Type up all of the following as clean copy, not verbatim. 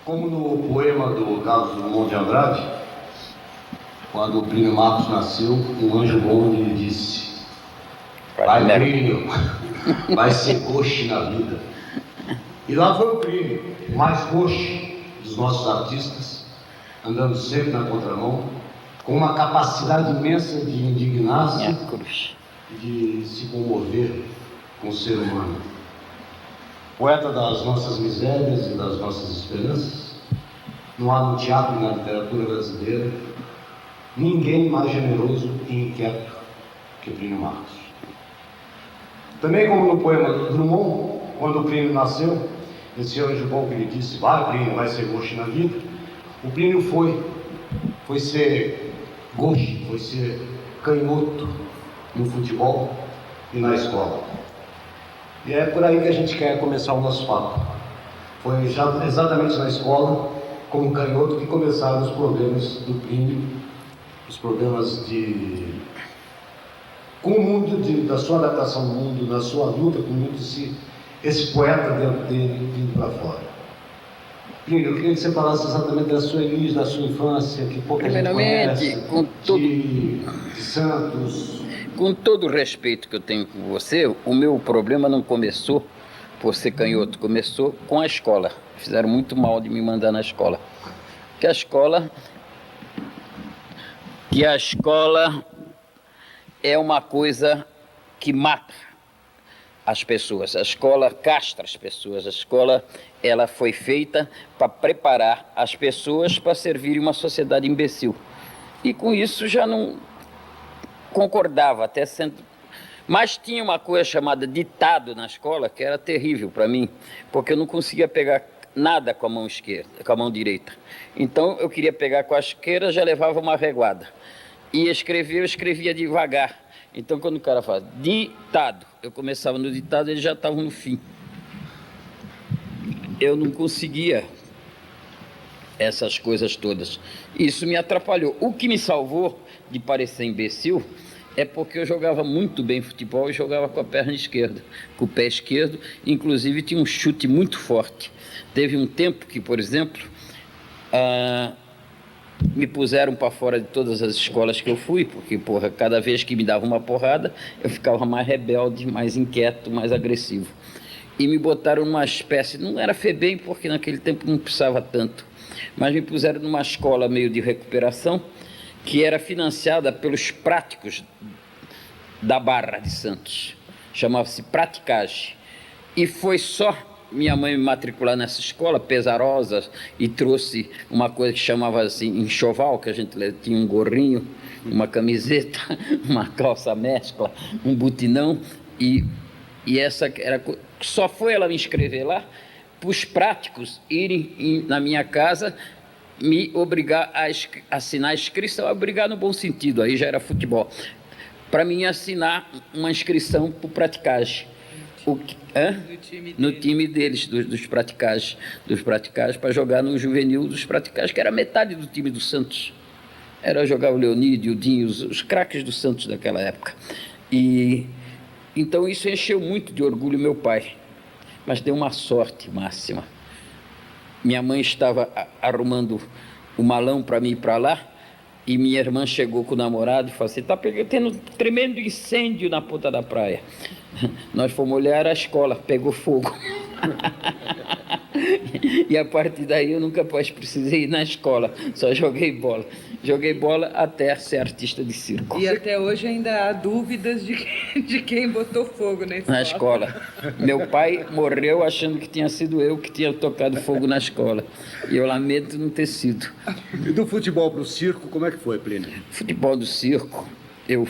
Como no poema do Carlos Drummond de Andrade, quando o Plínio Marcos nasceu, um anjo bom lhe disse: vai, Plínio, vai ser coche na vida. E lá foi o Plínio, o mais coche dos nossos artistas, andando sempre na contramão, com uma capacidade imensa de indignar-se e de se comover com o ser humano. Poeta das nossas misérias e das nossas esperanças, não há no teatro e na literatura brasileira ninguém mais generoso e inquieto que Plínio Marcos. Também como no poema do Drummond, quando o Plínio nasceu, esse anjo bom que lhe disse: vai, Plínio, vai ser gauche na vida, o Plínio foi ser gauche, foi ser canhoto no futebol e na escola. E é por aí que a gente quer começar o nosso papo. Foi exatamente na escola, como canhoto, que começaram os problemas do Plínio, os problemas com o mundo, da sua adaptação ao mundo, da sua luta com o mundo, esse poeta dentro dele vindo para fora. Plínio, eu queria que você falasse exatamente da sua início, da sua infância, que pouca gente conhece, de Santos. Com todo o respeito que eu tenho por você, o meu problema não começou por ser canhoto, começou com a escola. Fizeram muito mal de me mandar na escola. Que a escola é uma coisa que mata as pessoas. A escola castra as pessoas. A escola, ela foi feita para preparar as pessoas para servirem uma sociedade imbecil. E com isso já não concordava, até sendo... Mas tinha uma coisa chamada ditado na escola que era terrível para mim, porque eu não conseguia pegar nada com a mão esquerda, com a mão direita. Então eu queria pegar com a esquerda, já levava uma reguada. E escrever, eu escrevia devagar. Então quando o cara fala ditado, eu começava no ditado, eles já estavam no fim. Eu não conseguia essas coisas todas. Isso me atrapalhou. O que me salvou de parecer imbecil é porque eu jogava muito bem futebol e jogava com a perna esquerda, com o pé esquerdo, inclusive tinha um chute muito forte. Teve um tempo que, por exemplo, me puseram para fora de todas as escolas que eu fui, porque, cada vez que me dava uma porrada, eu ficava mais rebelde, mais inquieto, mais agressivo. E me botaram numa espécie, não era FEBEM, porque naquele tempo não precisava tanto, mas me puseram numa escola meio de recuperação, que era financiada pelos práticos da Barra de Santos. Chamava-se Praticage. E foi só minha mãe me matricular nessa escola pesarosa e trouxe uma coisa que chamava assim enxoval, que a gente tinha um gorrinho, uma camiseta, uma calça mescla, um butinão, e essa era... Só foi ela me inscrever lá para os práticos irem na minha casa me obrigar a assinar a inscrição, obrigar no bom sentido, aí já era futebol, para mim assinar uma inscrição para o Praticage. No time deles, dos Praticage, para jogar no juvenil dos Praticage, que era metade do time do Santos. Era jogar o Leonídio, o Dinho, os craques do Santos daquela época. E então isso encheu muito de orgulho meu pai, mas deu uma sorte máxima. Minha mãe estava arrumando o malão para mim ir para lá, e minha irmã chegou com o namorado e falou assim: está tendo um tremendo incêndio na ponta da praia. Nós fomos olhar a escola, pegou fogo. E a partir daí eu nunca mais precisei ir na escola, só joguei bola. Joguei bola até ser artista de circo. E até hoje ainda há dúvidas de quem botou fogo na escola. Meu pai morreu achando que tinha sido eu que tinha tocado fogo na escola. E eu lamento não ter sido. E do futebol para o circo, como é que foi, Plínio? Futebol do circo, eu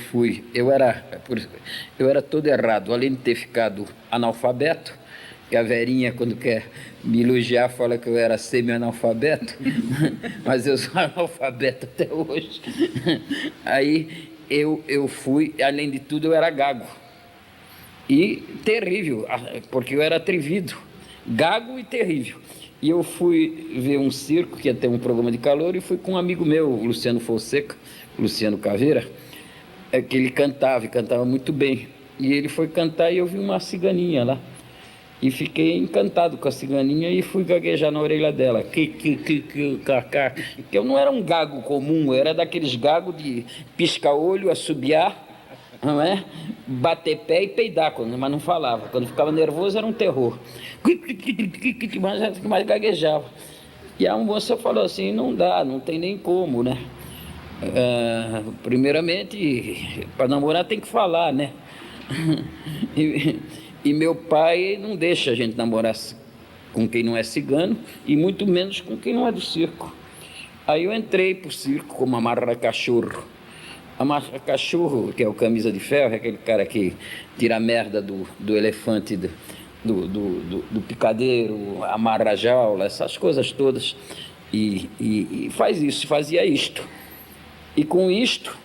era todo errado. Além de ter ficado analfabeto, que a Verinha, quando quer me elogiar, fala que eu era semi-analfabeto, mas eu sou analfabeto até hoje. Aí eu fui, além de tudo, eu era gago. E terrível, porque eu era atrevido, gago e terrível. E eu fui ver um circo, que ia ter um programa de calor, e fui com um amigo meu, Luciano Fonseca, Luciano Caveira, que ele cantava, e cantava muito bem. E ele foi cantar e eu vi uma ciganinha lá. E fiquei encantado com a ciganinha e fui gaguejar na orelha dela. Que eu não era um gago comum, eu era daqueles gagos de piscar-olho, assobiar, não é? Bater pé e peidar, mas não falava. Quando ficava nervoso era um terror. Mas gaguejava. E a moça falou assim, não dá, não tem nem como, né? Primeiramente, para namorar tem que falar, né? E meu pai não deixa a gente namorar com quem não é cigano e muito menos com quem não é do circo. Aí eu entrei pro circo como amarra-cachorro. Amarra-cachorro, que é o camisa de ferro, é aquele cara que tira a merda do elefante, do picadeiro, amarra a jaula, essas coisas todas. E faz isso, fazia isto. E com isto,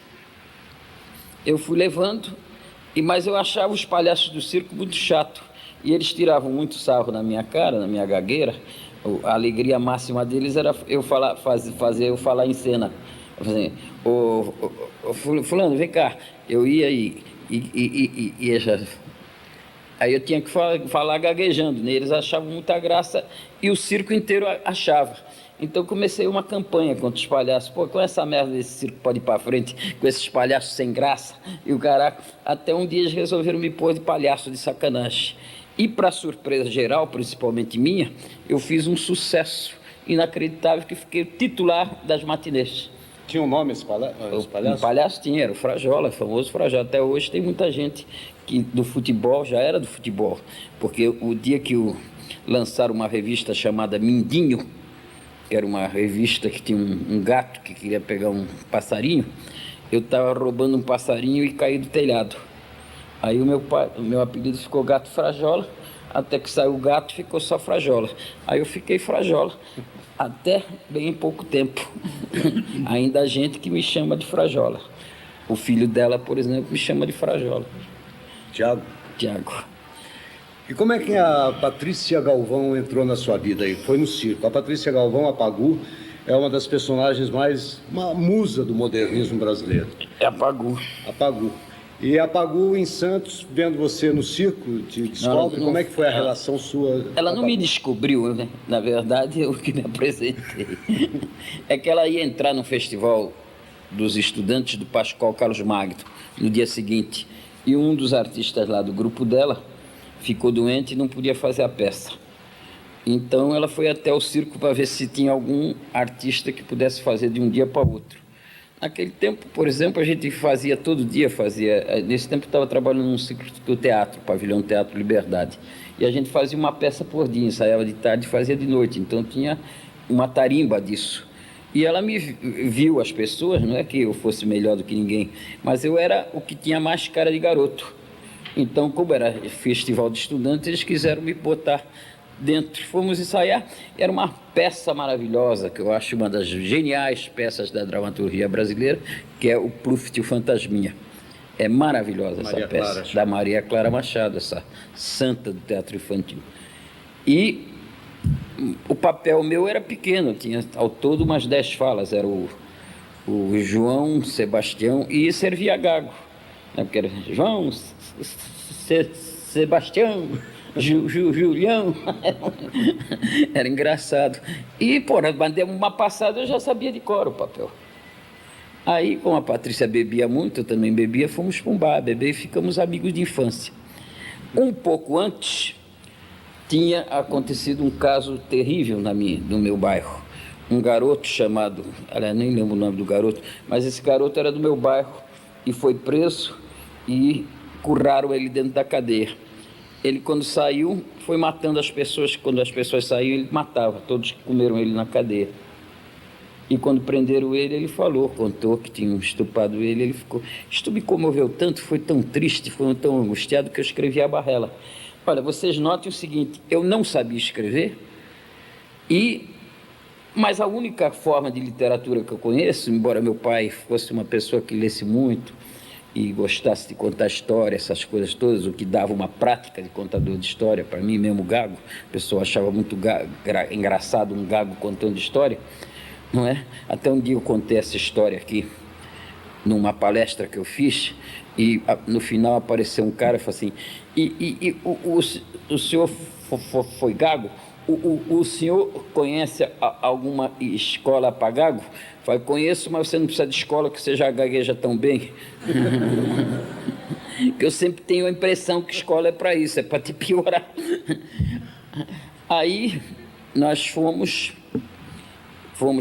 eu fui levando, mas eu achava os palhaços do circo muito chato. E eles tiravam muito sarro na minha cara, na minha gagueira. A alegria máxima deles era eu fazer eu falar em cena. Assim, fulano, vem cá. Eu ia aí eu tinha que falar gaguejando, né? Eles achavam muita graça e o circo inteiro achava. Então comecei uma campanha contra os palhaços. Pô, com essa merda desse circo pode ir pra frente, com esses palhaços sem graça e o caraca. Até um dia eles resolveram me pôr de palhaço de sacanagem. E para surpresa geral, principalmente minha, eu fiz um sucesso inacreditável que fiquei titular das matinês. Tinha um nome esse palhaço? O palhaço tinha, era o Frajola, famoso Frajola. Até hoje tem muita gente que do futebol, já era do futebol. Porque o dia que lançaram uma revista chamada Mindinho, que era uma revista que tinha um gato que queria pegar um passarinho, eu estava roubando um passarinho e caí do telhado. Aí o meu apelido ficou Gato Frajola, até que saiu o gato ficou só Frajola. Aí eu fiquei Frajola, até bem pouco tempo. Ainda há gente que me chama de Frajola. O filho dela, por exemplo, me chama de Frajola. Tiago. E como é que a Patrícia Galvão entrou na sua vida aí? Foi no circo. A Patrícia Galvão, a Pagu, é uma das personagens uma musa do modernismo brasileiro. É a Pagu. A Pagu. E a Pagu em Santos, vendo você no circo, te descobre como é que foi a relação sua? Ela não me descobriu, né? Na verdade, eu que me apresentei. É que ela ia entrar no festival dos estudantes do Pascoal Carlos Magno no dia seguinte. E um dos artistas lá do grupo dela ficou doente e não podia fazer a peça. Então ela foi até o circo para ver se tinha algum artista que pudesse fazer de um dia para outro. Naquele tempo, por exemplo, a gente fazia todo dia, nesse tempo eu estava trabalhando num ciclo do teatro, Pavilhão Teatro Liberdade, e a gente fazia uma peça por dia, ensaiava de tarde e fazia de noite, então tinha uma tarimba disso. E ela me viu, as pessoas, não é que eu fosse melhor do que ninguém, mas eu era o que tinha mais cara de garoto. Então, como era festival de estudantes, eles quiseram me botar dentro. Fomos ensaiar, era uma peça maravilhosa, que eu acho uma das geniais peças da dramaturgia brasileira, que é o Pluft e o Fantasminha. É maravilhosa essa peça, da Maria Clara Machado, essa santa do teatro infantil. E o papel meu era pequeno, tinha ao todo umas 10 falas, era o João Sebastião e servia gago, né? Porque era João Sebastião, Julião, era engraçado. E, deu uma passada, eu já sabia de cor o papel. Aí, como a Patrícia bebia muito, eu também bebia, fomos para um bar beber e ficamos amigos de infância. Um pouco antes, tinha acontecido um caso terrível no meu bairro. Um garoto chamado, nem lembro o nome do garoto, mas esse garoto era do meu bairro e foi preso e curraram ele dentro da cadeia. Ele, quando saiu, foi matando as pessoas. Quando as pessoas saíam, ele matava. Todos que comeram ele na cadeia. E quando prenderam ele, ele contou que tinham estuprado ele. Ele ficou... Isto me comoveu tanto, foi tão triste, foi tão angustiado, que eu escrevi a barrela. Olha, vocês notem o seguinte, eu não sabia escrever, mas a única forma de literatura que eu conheço, embora meu pai fosse uma pessoa que lesse muito, e gostasse de contar história, essas coisas todas, o que dava uma prática de contador de história, para mim mesmo gago, a pessoa achava muito engraçado um gago contando história, não é? Até um dia eu contei essa história aqui, numa palestra que eu fiz, e no final apareceu um cara e falou assim, o senhor foi gago? O senhor conhece alguma escola para gago? Eu falei, conheço, mas você não precisa de escola que você já gagueja tão bem. Que eu sempre tenho a impressão que escola é para isso, é para te piorar. Aí nós fomos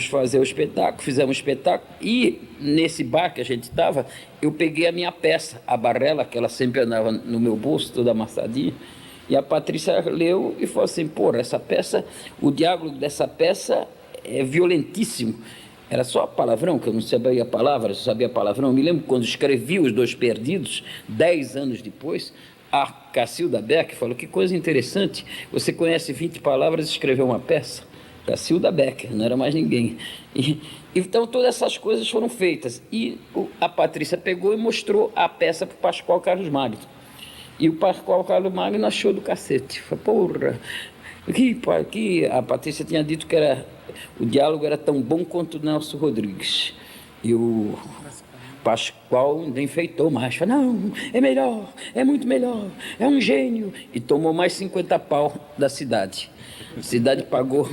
fazer o espetáculo, fizemos o espetáculo, e nesse bar que a gente estava, eu peguei a minha peça, a Barrela, que ela sempre andava no meu bolso, toda amassadinha, e a Patrícia leu e falou assim, pô, essa peça, o diálogo dessa peça é violentíssimo. Era só palavrão, que eu não sabia palavras, eu sabia palavrão. Eu me lembro quando escrevi Os Dois Perdidos, 10 anos depois, a Cacilda Beck falou, que coisa interessante, você conhece 20 palavras e escreveu uma peça? Cacilda Becker, não era mais ninguém. Então, todas essas coisas foram feitas. E a Patrícia pegou e mostrou a peça para o Pascoal Carlos Magno. E o Pascoal Carlos Magno achou do cacete. Falei, porra, que a Patrícia tinha dito que o diálogo era tão bom quanto o Nelson Rodrigues. E o Pascoal ainda enfeitou mais. Falei, não, é melhor, é muito melhor, é um gênio. E tomou mais 50 pau da cidade. A cidade pagou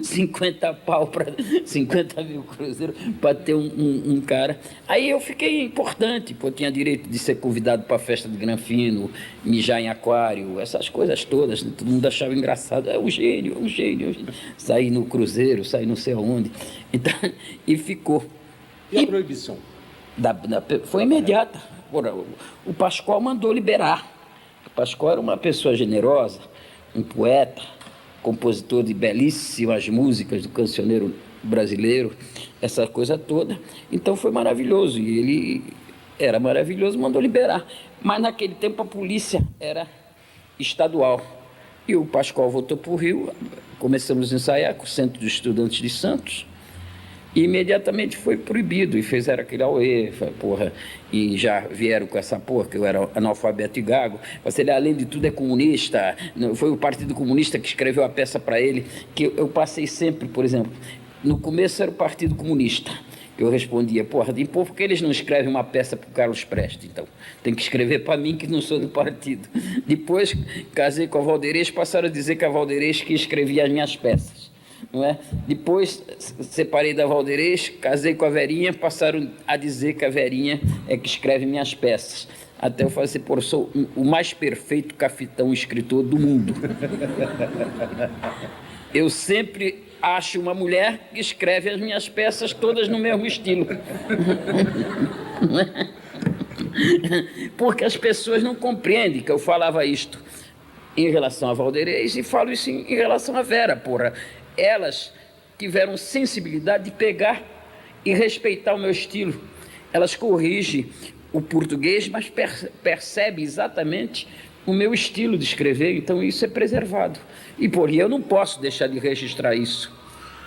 50 pau para 50 mil cruzeiros para ter um cara. Aí eu fiquei importante, pô, tinha direito de ser convidado para a festa de Granfino, mijar em aquário, essas coisas todas. Todo mundo achava engraçado. É um gênio, é um gênio. É um gênio. Sair no cruzeiro, sair não sei aonde. Então, e ficou. E a proibição? Foi imediata. O Pascoal mandou liberar. O Pascoal era uma pessoa generosa, um poeta, compositor de belíssimas músicas do cancioneiro brasileiro, essa coisa toda. Então foi maravilhoso, e ele era maravilhoso, mandou liberar. Mas naquele tempo a polícia era estadual. E o Pascoal voltou para o Rio, começamos a ensaiar com o Centro de Estudantes de Santos, e imediatamente foi proibido, e fizeram aquele auê, porra, e já vieram com essa porra, que eu era analfabeto e gago, mas ele, além de tudo, é comunista, foi o Partido Comunista que escreveu a peça para ele, que eu passei sempre, por exemplo, no começo era o Partido Comunista, que eu respondia, porra, por que eles não escrevem uma peça para o Carlos Prestes, então? Tem que escrever para mim, que não sou do partido. Depois, casei com a Valderez, passaram a dizer que a Valderez que escrevia as minhas peças. Não é? Depois separei da Valderez, casei com a Verinha, passaram a dizer que a Verinha é que escreve minhas peças. Até eu falei assim, pô, eu sou o mais perfeito cafetão escritor do mundo. Eu sempre acho uma mulher que escreve as minhas peças todas no mesmo estilo. Porque as pessoas não compreendem que eu falava isto em relação a Valderez e falo isso em relação a Vera, porra. Elas tiveram sensibilidade de pegar e respeitar o meu estilo. Elas corrigem o português, mas percebem exatamente o meu estilo de escrever, então isso é preservado. E por isso eu não posso deixar de registrar isso,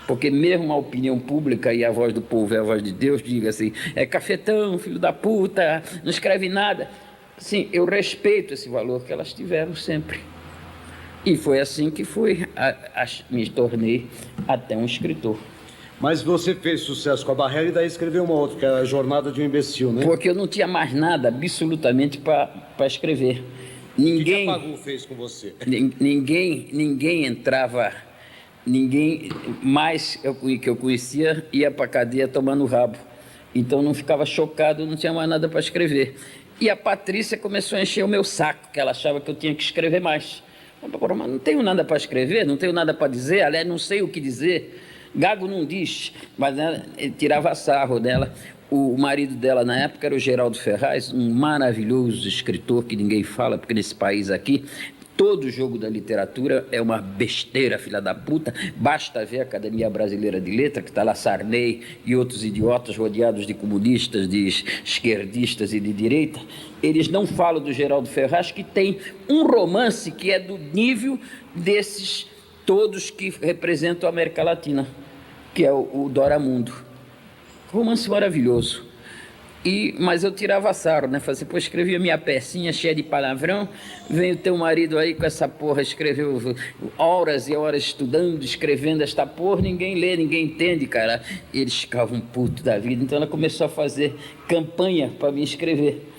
porque mesmo a opinião pública e a voz do povo é a voz de Deus, diga assim, é cafetão, filho da puta, não escreve nada. Sim, eu respeito esse valor que elas tiveram sempre. E foi assim que me tornei até um escritor. Mas você fez sucesso com a Barrela e daí escreveu uma outra, que é A Jornada de um Imbecil, né? Porque eu não tinha mais nada, absolutamente, para escrever. Ninguém... O que a Pagu fez com você? Ninguém entrava... Ninguém mais que eu conhecia ia para a cadeia tomando rabo. Então não ficava chocado, não tinha mais nada para escrever. E a Patrícia começou a encher o meu saco, que ela achava que eu tinha que escrever mais. Mas não tenho nada para escrever, não tenho nada para dizer, aliás, não sei o que dizer. Gago não diz, mas ela tirava sarro dela. O marido dela na época era o Geraldo Ferraz, um maravilhoso escritor que ninguém fala, porque nesse país aqui todo jogo da literatura é uma besteira, filha da puta. Basta ver a Academia Brasileira de Letras, que está lá Sarney e outros idiotas rodeados de comunistas, de esquerdistas e de direita. Eles não falam do Geraldo Ferraz, que tem um romance que é do nível desses todos que representam a América Latina, que é o Doramundo. Romance maravilhoso. Mas eu tirava sarro, né? Fazia, pô, escrevia minha pecinha cheia de palavrão, vem o teu marido aí com essa porra, escreveu horas e horas estudando, escrevendo esta porra, ninguém lê, ninguém entende, cara. E eles ficavam putos da vida, então ela começou a fazer campanha para me escrever.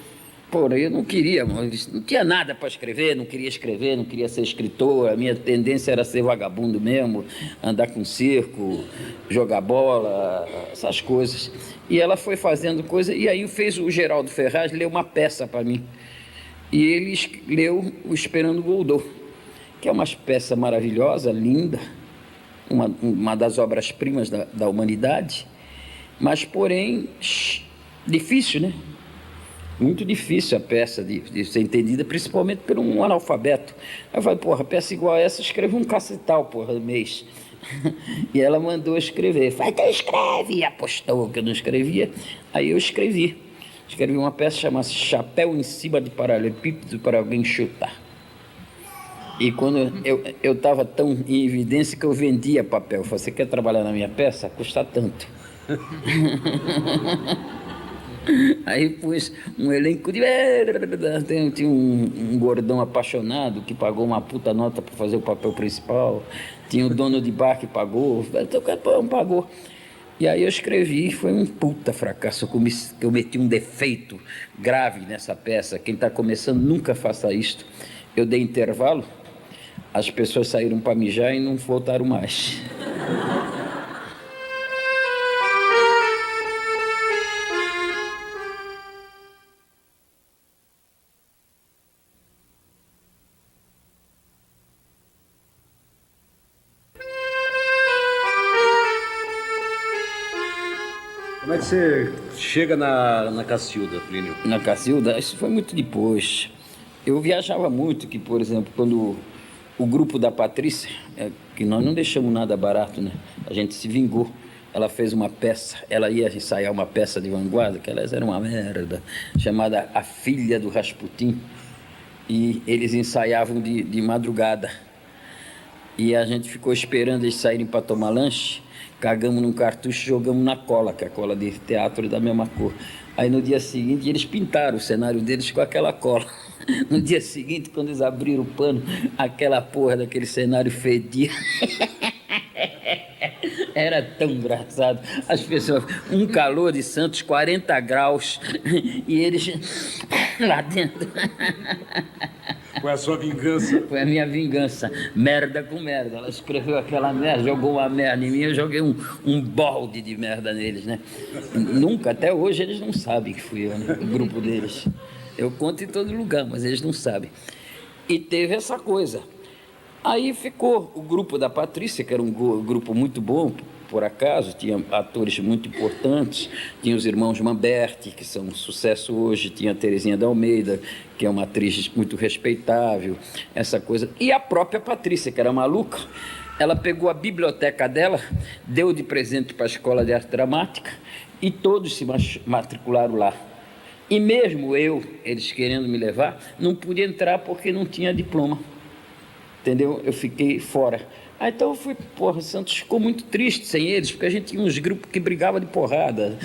Porra, eu não queria, não tinha nada para escrever, não queria ser escritor, a minha tendência era ser vagabundo mesmo, andar com circo, jogar bola, essas coisas. E ela foi fazendo coisa, e aí fez o Geraldo Ferraz ler uma peça para mim. E ele leu o Esperando Godot, que é uma peça maravilhosa, linda, uma das obras-primas da humanidade, mas, porém, difícil, né? Muito difícil a peça de ser entendida, principalmente por um analfabeto. Aí eu falei, porra, peça igual a essa, escreve um cacetal, porra, no mês. E ela mandou escrever. Falei, então escreve! E apostou que eu não escrevia. Aí eu escrevi. Escrevi uma peça chamada Chapéu em Cima de Paralelepípedo para Alguém Chutar. E quando eu estava tão em evidência que eu vendia papel. Eu falei, você quer trabalhar na minha peça? Custa tanto. Aí pus um elenco de... Tinha um gordão apaixonado que pagou uma puta nota para fazer o papel principal. Tinha o dono de bar que pagou. Pagou. E aí eu escrevi, foi um puta fracasso. Eu meti um defeito grave nessa peça. Quem está começando, nunca faça isto. Eu dei intervalo, as pessoas saíram para mijar e não voltaram mais. Como é que você chega na Cacilda, Plínio? Na Cacilda, isso foi muito depois. Eu viajava muito, que, por exemplo, quando o grupo da Patrícia, que nós não deixamos nada barato, né? A gente se vingou. Ela fez uma peça, ela ia ensaiar uma peça de vanguarda, que elas eram uma merda, chamada A Filha do Rasputin. E eles ensaiavam de madrugada. E a gente ficou esperando eles saírem para tomar lanche. Cagamos num cartucho e jogamos na cola, que é a cola de teatro é da mesma cor. Aí no dia seguinte eles pintaram o cenário deles com aquela cola. No dia seguinte, quando eles abriram o pano, aquela porra daquele cenário fedia. Era tão engraçado. As pessoas, um calor de Santos, 40 graus, e eles lá dentro. Foi a sua vingança? Foi a minha vingança. Merda com merda. Ela escreveu aquela merda, jogou uma merda em mim, eu joguei um balde de merda neles, né? Nunca, até hoje, eles não sabem que fui eu, né? O grupo deles. Eu conto em todo lugar, mas eles não sabem. E teve essa coisa. Aí ficou o grupo da Patrícia, que era um grupo muito bom, por acaso, tinha atores muito importantes, tinha os irmãos Mamberti, que são um sucesso hoje, tinha a Terezinha da Almeida, que é uma atriz muito respeitável, essa coisa. E a própria Patrícia, que era maluca, ela pegou a biblioteca dela, deu de presente para a Escola de Arte Dramática e todos se matricularam lá. E mesmo eu, eles querendo me levar, não pude entrar porque não tinha diploma. Entendeu? Eu fiquei fora. Aí então eu fui, porra, Santos ficou muito triste sem eles, porque a gente tinha uns grupos que brigavam de porrada.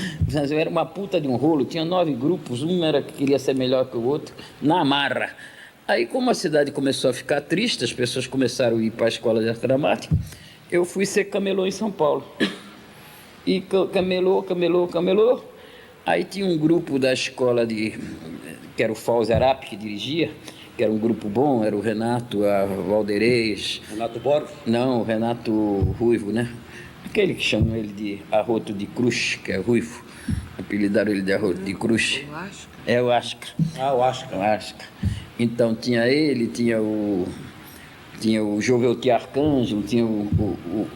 Era uma puta de um rolo, tinha 9 grupos, um era que queria ser melhor que o outro, na marra. Aí como a cidade começou a ficar triste, as pessoas começaram a ir para a Escola de Arte Dramática, eu fui ser camelô em São Paulo. E camelô. Aí tinha um grupo da escola que era o Fauzi Arap, que dirigia, que era um grupo bom, era o Renato, a Valderez. Renato Borges? Não, o Renato Ruivo, né? Aquele que chamam ele de Arroto de Cruz, que é Ruivo. Apelidaram ele de Arroto de Cruz. Eu acho. É o Asca. Ah, o Asca. O Asca. Então tinha ele, tinha o Jovelti Arcângelo, tinha o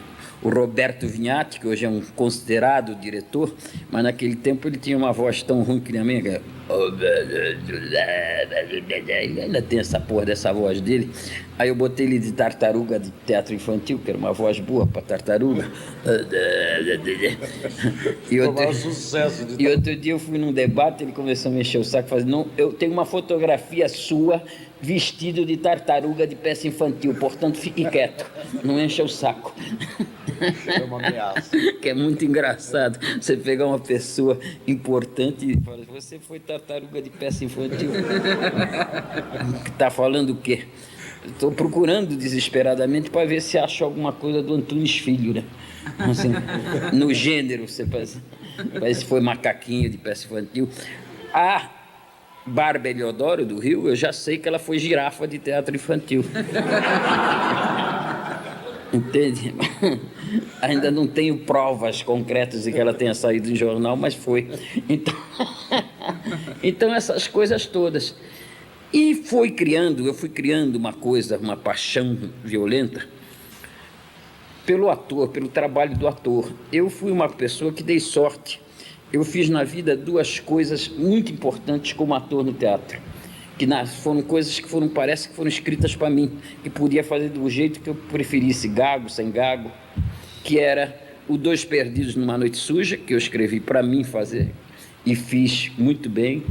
Roberto Vignati, que hoje é um considerado diretor, mas naquele tempo ele tinha uma voz tão ruim que nem a minha, que ele ainda tem essa porra dessa voz dele. Aí eu botei ele de tartaruga de teatro infantil, que era uma voz boa para tartaruga. E outro dia eu fui num debate, ele começou a mexer o saco, falando, não, eu tenho uma fotografia sua vestido de tartaruga de peça infantil, portanto fique quieto, não encha o saco. É uma ameaça. Que é muito engraçado você pegar uma pessoa importante e falar: você foi tartaruga de peça infantil. Tá falando o quê? Estou procurando desesperadamente para ver se acho alguma coisa do Antunes Filho, né? Assim, no gênero, você parece que foi macaquinho de peça infantil. A Bárbara Eliodoro, do Rio, eu já sei que ela foi girafa de teatro infantil. Entende? Ainda não tenho provas concretas de que ela tenha saído em jornal, mas foi. Então essas coisas todas. E eu fui criando uma coisa, uma paixão violenta pelo ator, pelo trabalho do ator. Eu fui uma pessoa que dei sorte. Eu fiz na vida duas coisas muito importantes como ator no teatro, que foram coisas que parece que foram escritas para mim, que podia fazer do jeito que eu preferisse, gago, sem gago, que era o Dois Perdidos numa Noite Suja, que eu escrevi para mim fazer e fiz muito bem,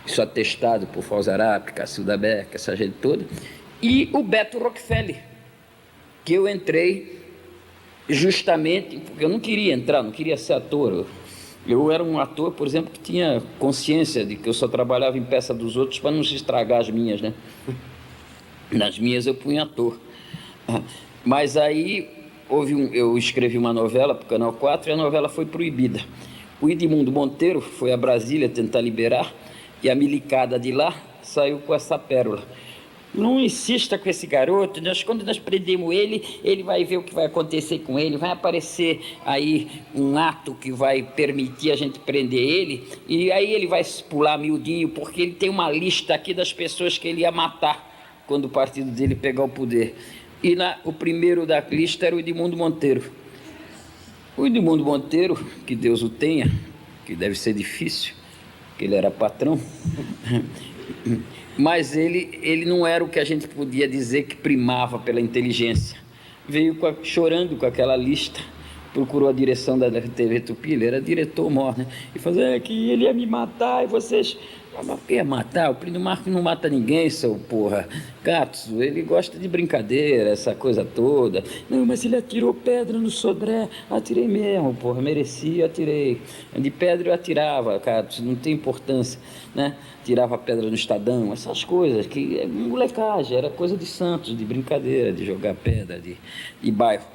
isso atestado por Falzarap, Cacilda Becker, essa gente toda, e o Beto Rockefeller, que eu entrei justamente porque eu não queria entrar, não queria ser ator. Eu era um ator, por exemplo, que tinha consciência de que eu só trabalhava em peça dos outros para não se estragar as minhas, né? Nas minhas eu punha ator. Mas aí eu escrevi uma novela para o Canal 4 e a novela foi proibida. O Edmundo Monteiro foi a Brasília tentar liberar e a milicada de lá saiu com essa pérola: não insista com esse garoto, quando nós prendemos ele, ele vai ver o que vai acontecer com ele, vai aparecer aí um ato que vai permitir a gente prender ele, e aí ele vai pular miudinho, porque ele tem uma lista aqui das pessoas que ele ia matar quando o partido dele pegar o poder. E o primeiro da lista era o Edmundo Monteiro. O Edmundo Monteiro, que Deus o tenha, que deve ser difícil, porque ele era patrão, mas ele não era o que a gente podia dizer que primava pela inteligência. Veio chorando com aquela lista, procurou a direção da TV Tupi, ele era diretor maior, né? E falou que ele ia me matar e vocês... Mas ia matar? O Plínio Marcos não mata ninguém, seu porra. Katsu, ele gosta de brincadeira, essa coisa toda. Não, mas ele atirou pedra no Sodré. Atirei mesmo, porra, merecia, atirei. De pedra eu atirava, Katsu, não tem importância, né? Tirava pedra no Estadão, essas coisas, que é molecagem, era coisa de Santos, de brincadeira, de jogar pedra, de bairro.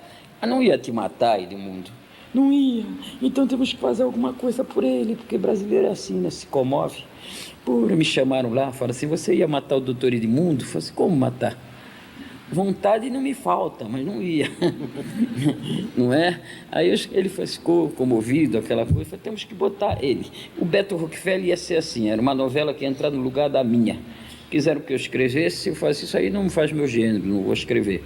Mas não ia te matar, Edmundo. Não ia. Então temos que fazer alguma coisa por ele, porque brasileiro é assim, né? Se comove. Porra, me chamaram lá, falaram assim: você ia matar o doutor Edmundo? Eu falei assim: como matar? Vontade não me falta, mas não ia. Não é? Aí ele ficou comovido, aquela coisa. Falei: temos que botar ele. O Beto Rockefeller ia ser assim, era uma novela que ia entrar no lugar da minha. Quiseram que eu escrevesse, eu falei assim: isso aí não faz meu gênero, não vou escrever.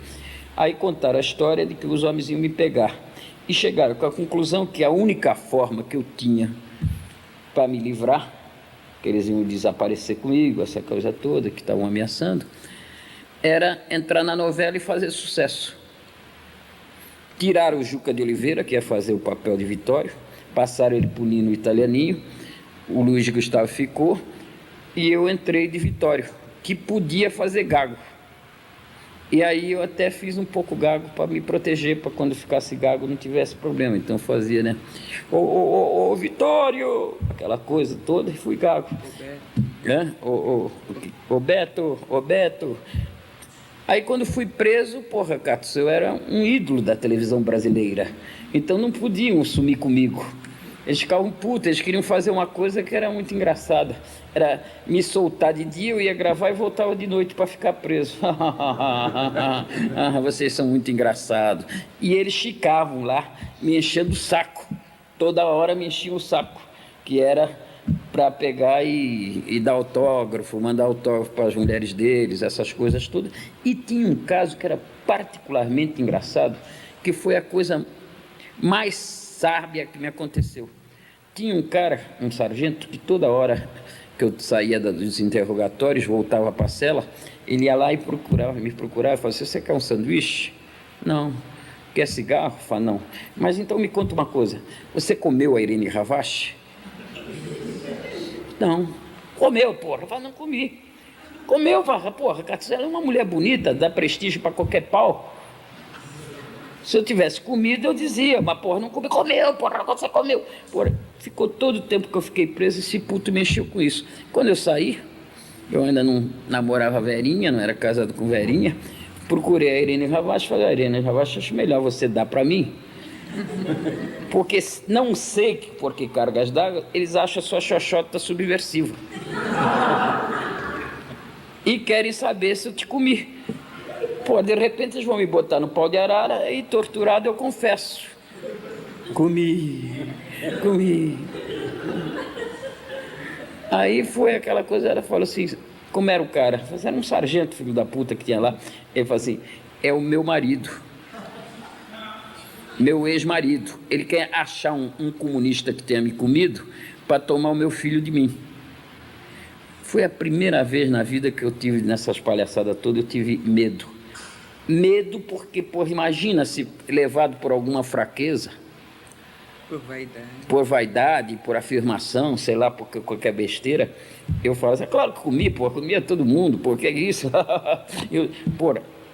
Aí contaram a história de que os homens iam me pegar. E chegaram com a conclusão que a única forma que eu tinha para me livrar, que eles iam desaparecer comigo, essa coisa toda que estavam ameaçando, era entrar na novela e fazer sucesso. Tiraram o Juca de Oliveira, que ia fazer o papel de Vitório, passaram ele para o Nino Italianinho, o Luiz Gustavo ficou, e eu entrei de Vitório, que podia fazer gago. E aí eu até fiz um pouco gago para me proteger, para quando ficasse gago não tivesse problema. Então eu fazia, né? Ô Vitório! Aquela coisa toda, e fui gago. Ô Beto! Aí quando fui preso, porra, Catos, eu era um ídolo da televisão brasileira. Então não podiam sumir comigo. Eles ficavam putos, eles queriam fazer uma coisa que era muito engraçada. Era me soltar de dia, eu ia gravar e voltava de noite para ficar preso. Vocês são muito engraçados. E eles ficavam lá me enchendo o saco. Toda hora me enchiam o saco, que era para pegar e dar autógrafo, mandar autógrafo para as mulheres deles, essas coisas todas. E tinha um caso que era particularmente engraçado, que foi a coisa mais sábia que me aconteceu. Tinha um cara, um sargento, que toda hora que eu saía dos interrogatórios, voltava para a cela, ele ia lá e me procurava e falava assim: você quer um sanduíche? Não. Quer cigarro? Fala: não. Mas então me conta uma coisa, você comeu a Irene Ravache? Não. Comeu, porra. Fala: não comi. Comeu, porra, ela é uma mulher bonita, dá prestígio para qualquer pau. Se eu tivesse comido, eu dizia, mas porra, não comi, comeu, porra, você comeu. Porra, ficou todo o tempo que eu fiquei preso, esse puto mexeu com isso. Quando eu saí, eu ainda não namorava Verinha, não era casado com Verinha, procurei a Irene Ravache e falei, Irene Ravache, acho melhor você dar para mim, porque não sei por que cargas d'água, eles acham a sua xoxota subversiva. E querem saber se eu te comi. Pô, de repente eles vão me botar no pau de arara e torturado eu confesso. Comi. Aí foi aquela coisa, ela falou assim, como era o cara? Era um sargento, filho da puta, que tinha lá. Ele falou assim, é o meu marido. Meu ex-marido. Ele quer achar um comunista que tenha me comido para tomar o meu filho de mim. Foi a primeira vez na vida que eu tive, nessas palhaçadas todas, eu tive medo. Medo porque, porra, imagina se levado por alguma fraqueza, por vaidade, por afirmação, sei lá, por qualquer besteira, eu falo assim, claro que comi, porra, comia todo mundo, por que isso?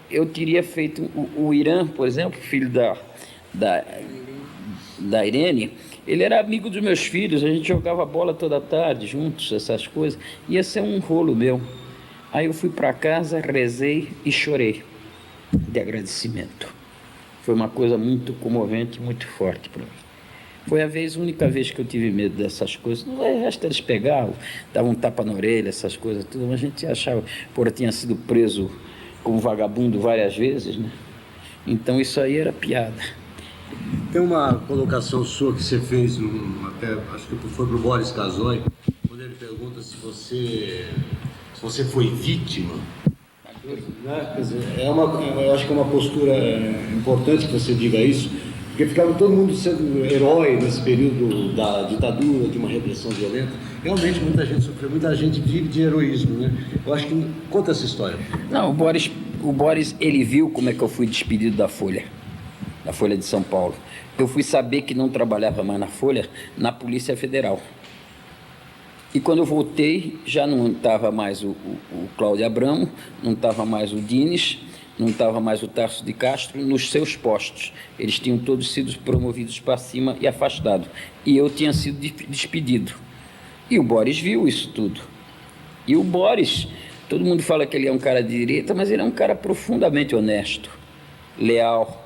eu teria feito o Irã, por exemplo, filho da Irene, ele era amigo dos meus filhos, a gente jogava bola toda tarde juntos, essas coisas, ia ser um rolo meu. Aí eu fui para casa, rezei e chorei de agradecimento. Foi uma coisa muito comovente, muito forte para mim. Foi a única vez que eu tive medo dessas coisas. No resto eles pegavam, davam um tapa na orelha, essas coisas tudo, mas a gente achava, eu tinha sido preso como vagabundo várias vezes, né? Então isso aí era piada. Tem uma colocação sua que você fez, até acho que foi para o Boris Casoy, quando ele pergunta se você foi vítima. Né? Quer dizer, eu acho que é uma postura importante que você diga isso, porque ficava todo mundo sendo herói nesse período da ditadura, de uma repressão violenta. Realmente muita gente sofreu, muita gente vive de heroísmo, né? Eu acho que conta essa história. Não, o Boris, ele viu como é que eu fui despedido da Folha de São Paulo. Eu fui saber que não trabalhava mais na Folha, na Polícia Federal. E quando eu voltei, já não estava mais o Cláudio Abramo, não estava mais o Dines, não estava mais o Tarso de Castro nos seus postos. Eles tinham todos sido promovidos para cima e afastados. E eu tinha sido despedido. E o Boris viu isso tudo. E o Boris, todo mundo fala que ele é um cara de direita, mas ele é um cara profundamente honesto, leal.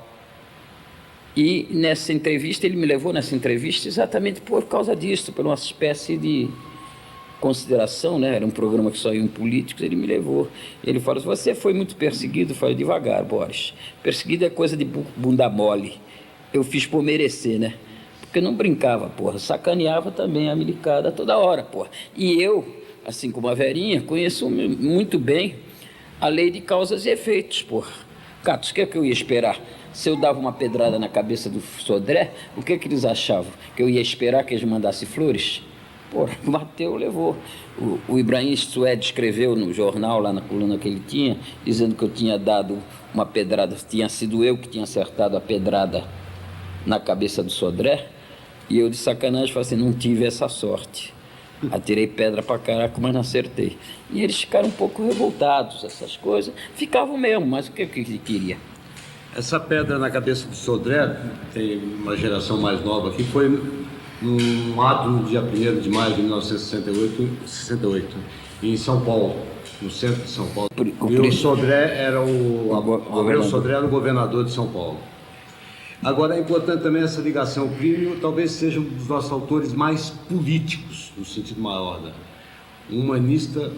E nessa entrevista, ele me levou nessa entrevista exatamente por causa disso, por uma espécie de consideração, né? Era um programa que só iam políticos, ele me levou. Ele falou, você foi muito perseguido? Eu falei, devagar, Boris. Perseguido é coisa de bunda mole. Eu fiz por merecer, né? Porque eu não brincava, porra. Sacaneava também a milicada toda hora, porra. E eu, assim como a Verinha, conheço muito bem a lei de causas e efeitos, porra. Catos, o que é que eu ia esperar? Se eu dava uma pedrada na cabeça do Sodré, o que é que eles achavam? Que eu ia esperar que eles mandassem flores? Pô, o Mateu levou. O Ibrahim Suede escreveu no jornal, lá na coluna que ele tinha, dizendo que eu tinha dado uma pedrada, tinha sido eu que tinha acertado a pedrada na cabeça do Sodré, e eu de sacanagem falei assim, não tive essa sorte. Atirei pedra pra caraca, mas não acertei. E eles ficaram um pouco revoltados, essas coisas. Ficavam mesmo, mas o que ele queria? Essa pedra na cabeça do Sodré, tem uma geração mais nova aqui, foi num ato no dia 1º de maio de 1968, em São Paulo, no centro de São Paulo. E o Sodré era Abreu Sodré era o governador de São Paulo. Agora é importante também essa ligação. O Plínio talvez seja um dos nossos autores mais políticos, no sentido maior, né? Um humanista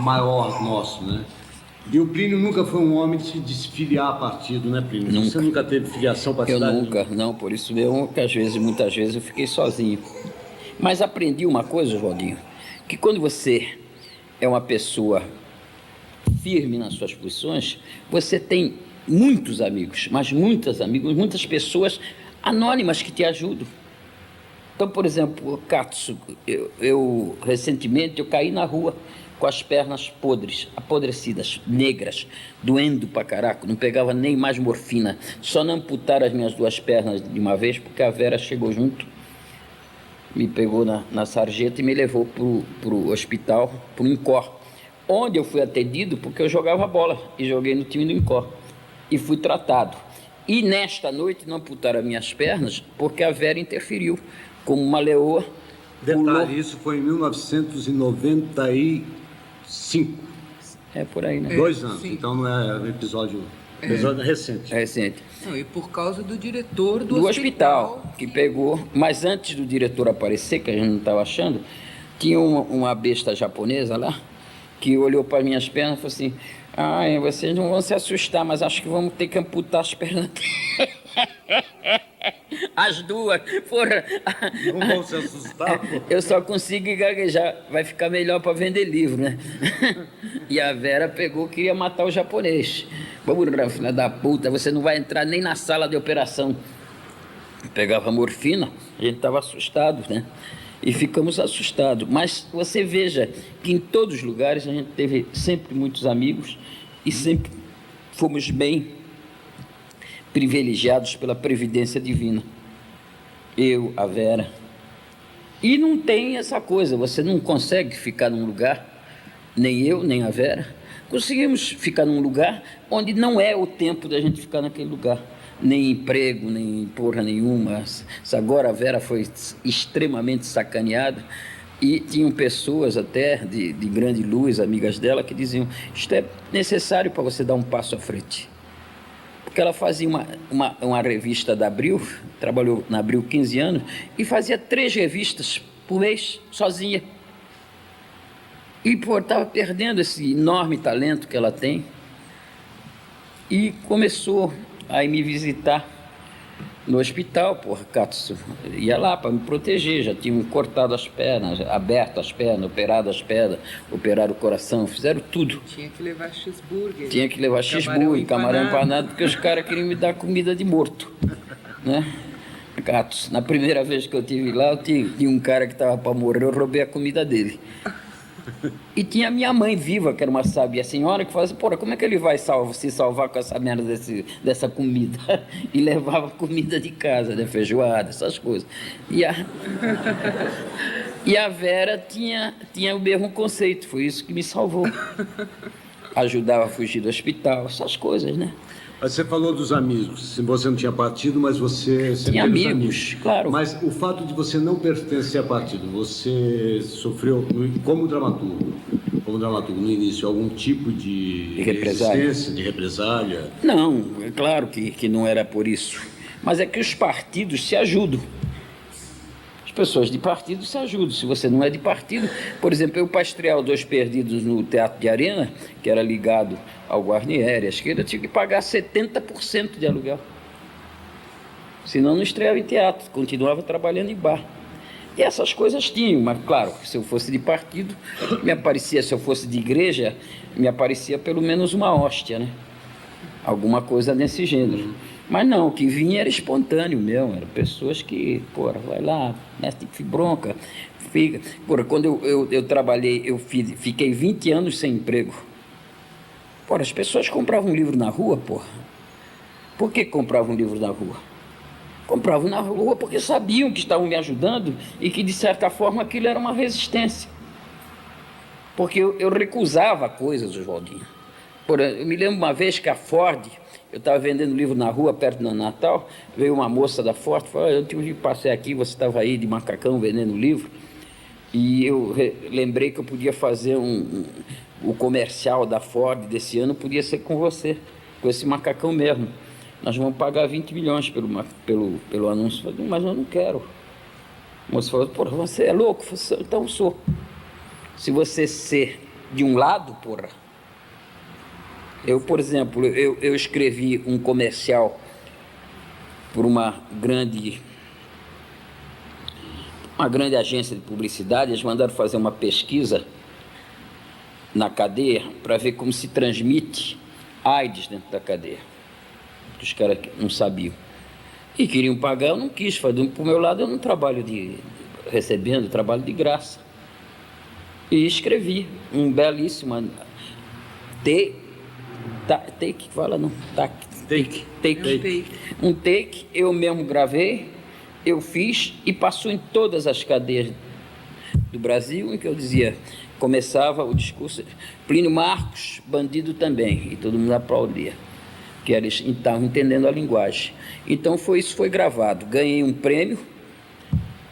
maior nosso, né? E o Plínio nunca foi um homem de se filiar a partido, né, Plínio? Nunca. Você nunca teve filiação partidária? Eu nunca, não, por isso mesmo que muitas vezes eu fiquei sozinho. Mas aprendi uma coisa, Oswaldinho, que quando você é uma pessoa firme nas suas posições, você tem muitos amigos, mas muitas pessoas anônimas que te ajudam. Então, por exemplo, Katsu, recentemente eu caí na rua com as pernas apodrecidas, negras, doendo pra caraca, não pegava nem mais morfina, só não amputaram as minhas 2 pernas de uma vez, porque a Vera chegou junto, me pegou na sarjeta e me levou pro hospital, pro Incor, onde eu fui atendido porque eu jogava bola, e joguei no time do Incor. e fui tratado. E nesta noite não amputaram minhas pernas porque a Vera interferiu, como uma leoa. Detalhe, isso foi em 1995. É por aí, né? 2 anos, sim. então não é um episódio recente. É recente. Não, e por causa do diretor Do hospital que pegou, mas antes do diretor aparecer, que a gente não estava achando, tinha uma besta japonesa lá, que olhou para minhas pernas e falou assim: ai, vocês não vão se assustar, mas acho que vamos ter que amputar as pernas. As duas, porra. Não vão se assustar, pô. Eu só consigo gaguejar, vai ficar melhor para vender livro, né? E a Vera pegou, queria matar o japonês. Vamos, filha da puta, você não vai entrar nem na sala de operação. Pegava morfina, a gente estava assustado, né? E ficamos assustados. Mas você veja que em todos os lugares a gente teve sempre muitos amigos e sempre fomos bem privilegiados pela previdência divina. Eu, a Vera. E não tem essa coisa, você não consegue ficar num lugar, nem eu, nem a Vera, conseguimos ficar num lugar onde não é o tempo da gente ficar naquele lugar. Nem emprego, nem porra nenhuma. Agora a Vera foi extremamente sacaneada e tinham pessoas até de grande luz, amigas dela, que diziam: isto é necessário para você dar um passo à frente. Porque ela fazia uma revista da Abril, trabalhou na Abril 15 anos, e fazia 3 revistas por mês, sozinha. E, pô, estava perdendo esse enorme talento que ela tem. E começou a ir me visitar no hospital, porra, Katsu. Ia lá para me proteger, já tinham cortado as pernas, aberto as pernas, operado as pernas, operaram o coração, fizeram tudo. Tinha que levar cheeseburger. Tinha que levar cheeseburger, camarão empanado, porque os caras queriam me dar comida de morto, né? Katsu, na primeira vez que eu estive lá, tinha um cara que estava para morrer, eu roubei a comida dele. E tinha a minha mãe viva, que era uma sábia senhora, que falava assim: porra, como é que ele vai se salvar com essa merda dessa comida? E levava comida de casa, né? Feijoada, essas coisas. E a Vera tinha o mesmo conceito, foi isso que me salvou. Ajudava a fugir do hospital, essas coisas, né? Você falou dos amigos. Você não tinha partido, mas você sempre Tinha teve os amigos, claro. Mas o fato de você não pertencer a partido, você sofreu, como dramaturgo no início, algum tipo de represália. resistência, de represália? Não, é claro que não era por isso. Mas é que os partidos se ajudam. As pessoas de partido se ajudam. Se você não é de partido, por exemplo, eu para estrear o Dois Perdidos no Teatro de Arena, que era ligado ao Guarnieri, à esquerda, eu tinha que pagar 70% de aluguel. Senão não estreava em teatro, continuava trabalhando em bar. E essas coisas tinham, mas claro, se eu fosse de partido, me aparecia, se eu fosse de igreja, me aparecia pelo menos uma hóstia, né? Alguma coisa nesse gênero. Mas não, o que vinha era espontâneo mesmo, eram pessoas que, porra, vai lá, mestre que bronca, fica. Porra, quando eu trabalhei, fiquei 20 anos sem emprego. Porra, as pessoas compravam um livro na rua, porra. Por que compravam um livro na rua? Compravam na rua porque sabiam que estavam me ajudando e que, de certa forma, aquilo era uma resistência. Porque eu recusava coisas, Oswaldinho. Eu me lembro uma vez que a Ford, eu estava vendendo livro na rua, perto do Natal, veio uma moça da Ford, falou: eu tive que passar aqui, você estava aí de macacão vendendo livro, e eu lembrei que eu podia fazer o comercial da Ford desse ano, podia ser com você, com esse macacão mesmo. Nós vamos pagar 20 milhões pelo anúncio. Eu falei: mas eu não quero. A moça falou: porra, você é louco? Eu falei: então sou. Se você ser de um lado, porra. Eu, por exemplo, eu escrevi um comercial por uma grande agência de publicidade. Eles mandaram fazer uma pesquisa na cadeia para ver como se transmite AIDS dentro da cadeia. Os caras não sabiam. E queriam pagar, eu não quis. Fazer por meu lado, eu não trabalho recebendo, eu trabalho de graça. E escrevi um belíssimo um take, eu mesmo gravei, eu fiz e passou em todas as cadeias do Brasil, em que eu dizia, começava o discurso: Plínio Marcos, bandido também, e todo mundo aplaudia. que eles estavam entendendo a linguagem. Então isso foi gravado. Ganhei um prêmio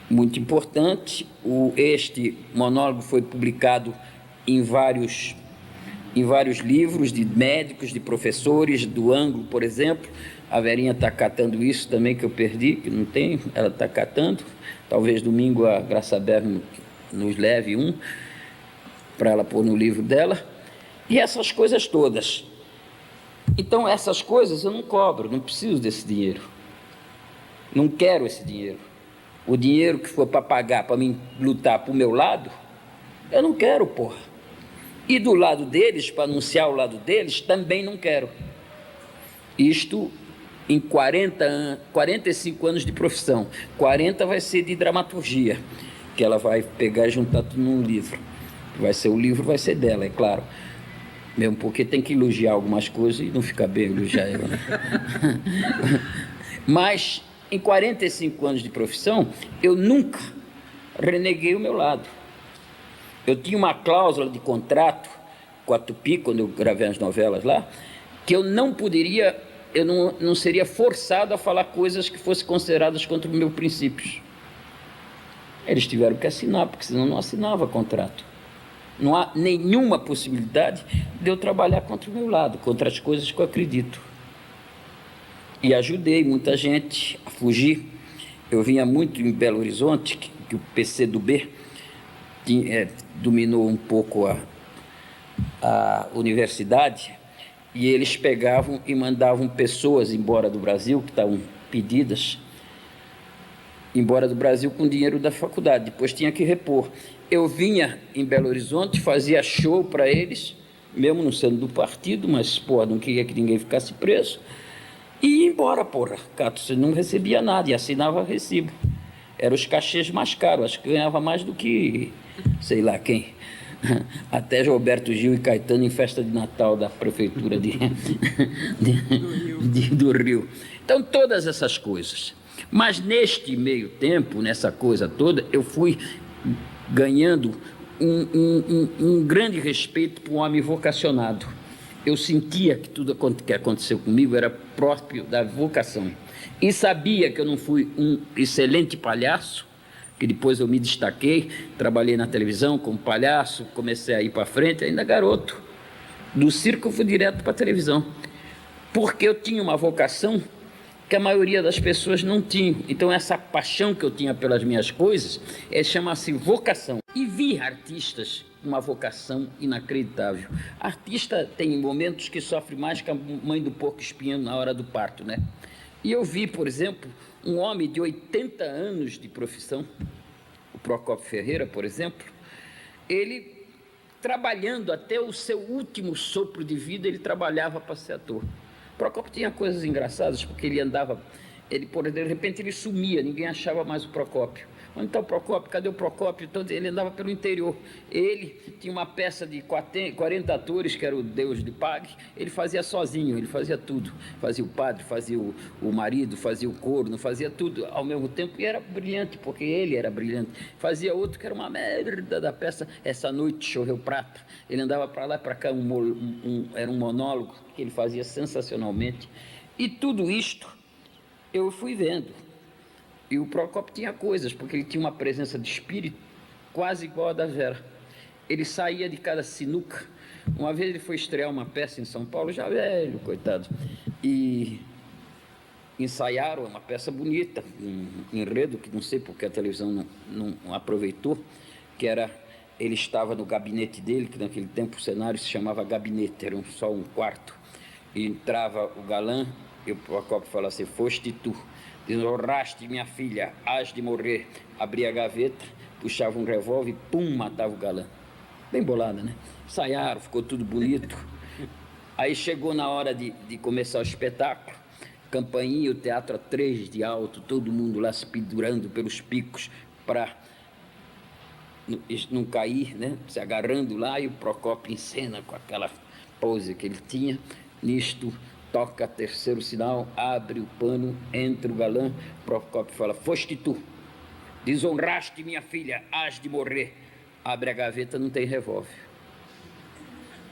muito importante. Este monólogo foi publicado em vários livros de médicos, de professores, do Ângulo, por exemplo. A Verinha está catando isso também, que eu perdi, que não tem, ela está catando. Talvez domingo a Graça Bergman nos leve um, para ela pôr no livro dela. E essas coisas todas. Então, essas coisas eu não cobro, não preciso desse dinheiro. Não quero esse dinheiro. O dinheiro que for para pagar, para mim lutar para o meu lado, eu não quero, porra. E do lado deles, para anunciar o lado deles, também não quero. Isto em 45 anos de profissão. 40 vai ser de dramaturgia, que ela vai pegar e juntar tudo num livro. O livro vai ser dela, é claro. Mesmo porque tem que elogiar algumas coisas e não fica bem elogiar ela, né? Mas, em 45 anos de profissão, eu nunca reneguei o meu lado. Eu tinha uma cláusula de contrato com a Tupi, quando eu gravei as novelas lá, que eu não seria forçado a falar coisas que fossem consideradas contra os meus princípios. Eles tiveram que assinar, porque senão não assinava contrato. Não há nenhuma possibilidade de eu trabalhar contra o meu lado, contra as coisas que eu acredito. E ajudei muita gente a fugir. Eu vinha muito em Belo Horizonte, que o PCdoB dominou um pouco a universidade, e eles pegavam e mandavam pessoas embora do Brasil, que estavam pedidas, embora do Brasil com dinheiro da faculdade, depois tinha que repor. Eu vinha em Belo Horizonte, fazia show para eles, mesmo não sendo do partido, mas, porra, não queria que ninguém ficasse preso, e ia embora, porra. Cato, você não recebia nada e assinava recibo. Eram os cachês mais caros, acho que ganhava mais do que sei lá quem. Até Roberto Gil e Caetano em festa de Natal da prefeitura do Rio. Então, todas essas coisas. Mas neste meio tempo, nessa coisa toda, eu fui ganhando um grande respeito por um homem vocacionado. Eu sentia que tudo que aconteceu comigo era próprio da vocação. E sabia que eu não fui um excelente palhaço, que depois eu me destaquei, trabalhei na televisão como palhaço, comecei a ir para frente, ainda garoto. Do circo eu fui direto para a televisão, porque eu tinha uma vocação que a maioria das pessoas não tinha. Então essa paixão que eu tinha pelas minhas coisas chama-se vocação. E vi artistas com uma vocação inacreditável. Artista tem momentos que sofre mais que a mãe do porco espinho na hora do parto, né? E eu vi, por exemplo, um homem de 80 anos de profissão, o Procópio Ferreira, por exemplo, ele trabalhando até o seu último sopro de vida, ele trabalhava para ser ator. O Procópio tinha coisas engraçadas, porque ele andava, de repente ele sumia, ninguém achava mais o Procópio. Onde está o Procópio? Cadê o Procópio? Então, ele andava pelo interior. Ele tinha uma peça de 40 atores, que era o Deus de Pague, ele fazia sozinho, ele fazia tudo. Fazia o padre, fazia o marido, fazia o corno, fazia tudo ao mesmo tempo, e era brilhante, porque ele era brilhante. Fazia outro que era uma merda da peça, Essa Noite Choveu Prata. Ele andava para lá e para cá, era um monólogo que ele fazia sensacionalmente. E tudo isto eu fui vendo. E o Procópio tinha coisas, porque ele tinha uma presença de espírito quase igual a da Vera. Ele saía de cada sinuca. Uma vez ele foi estrear uma peça em São Paulo, já velho, coitado, e ensaiaram uma peça bonita, um enredo, que não sei porque a televisão não aproveitou, que era, ele estava no gabinete dele, que naquele tempo o cenário se chamava gabinete, era só um quarto, e entrava o galã, e o Procópio falava assim: foste tu. Desonraste minha filha, hás de morrer. Abria a gaveta, puxava um revólver e pum, matava o galã. Bem bolada, né? Ensaiaram, ficou tudo bonito. Aí chegou na hora de começar o espetáculo, campainha, o teatro a 3 de alto, todo mundo lá se pendurando pelos picos para não cair, né? Se agarrando lá, e o Procópio em cena com aquela pose que ele tinha. Nisto, toca terceiro sinal, abre o pano, entra o galã, Procópio fala: foste tu, desonraste minha filha, hás de morrer. Abre a gaveta, não tem revólver.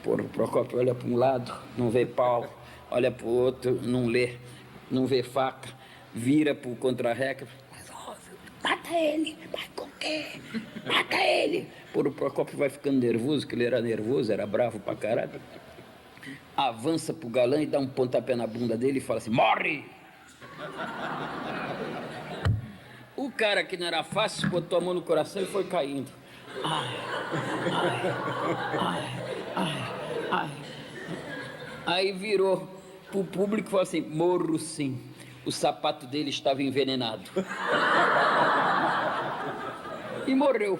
Porra, o Procópio olha para um lado, não vê pau, olha pro outro, não lê, não vê faca, vira pro contra-reca, mas óbvio, mata ele, mas com quê? Mata ele. Por o Procópio vai ficando nervoso, que ele era nervoso, era bravo pra caralho. Avança pro galã e dá um pontapé na bunda dele e fala assim, morre! O cara que não era fácil botou a mão no coração e foi caindo. Ai, ai, ai, ai. Aí virou pro público e falou assim, morro sim. O sapato dele estava envenenado. E morreu.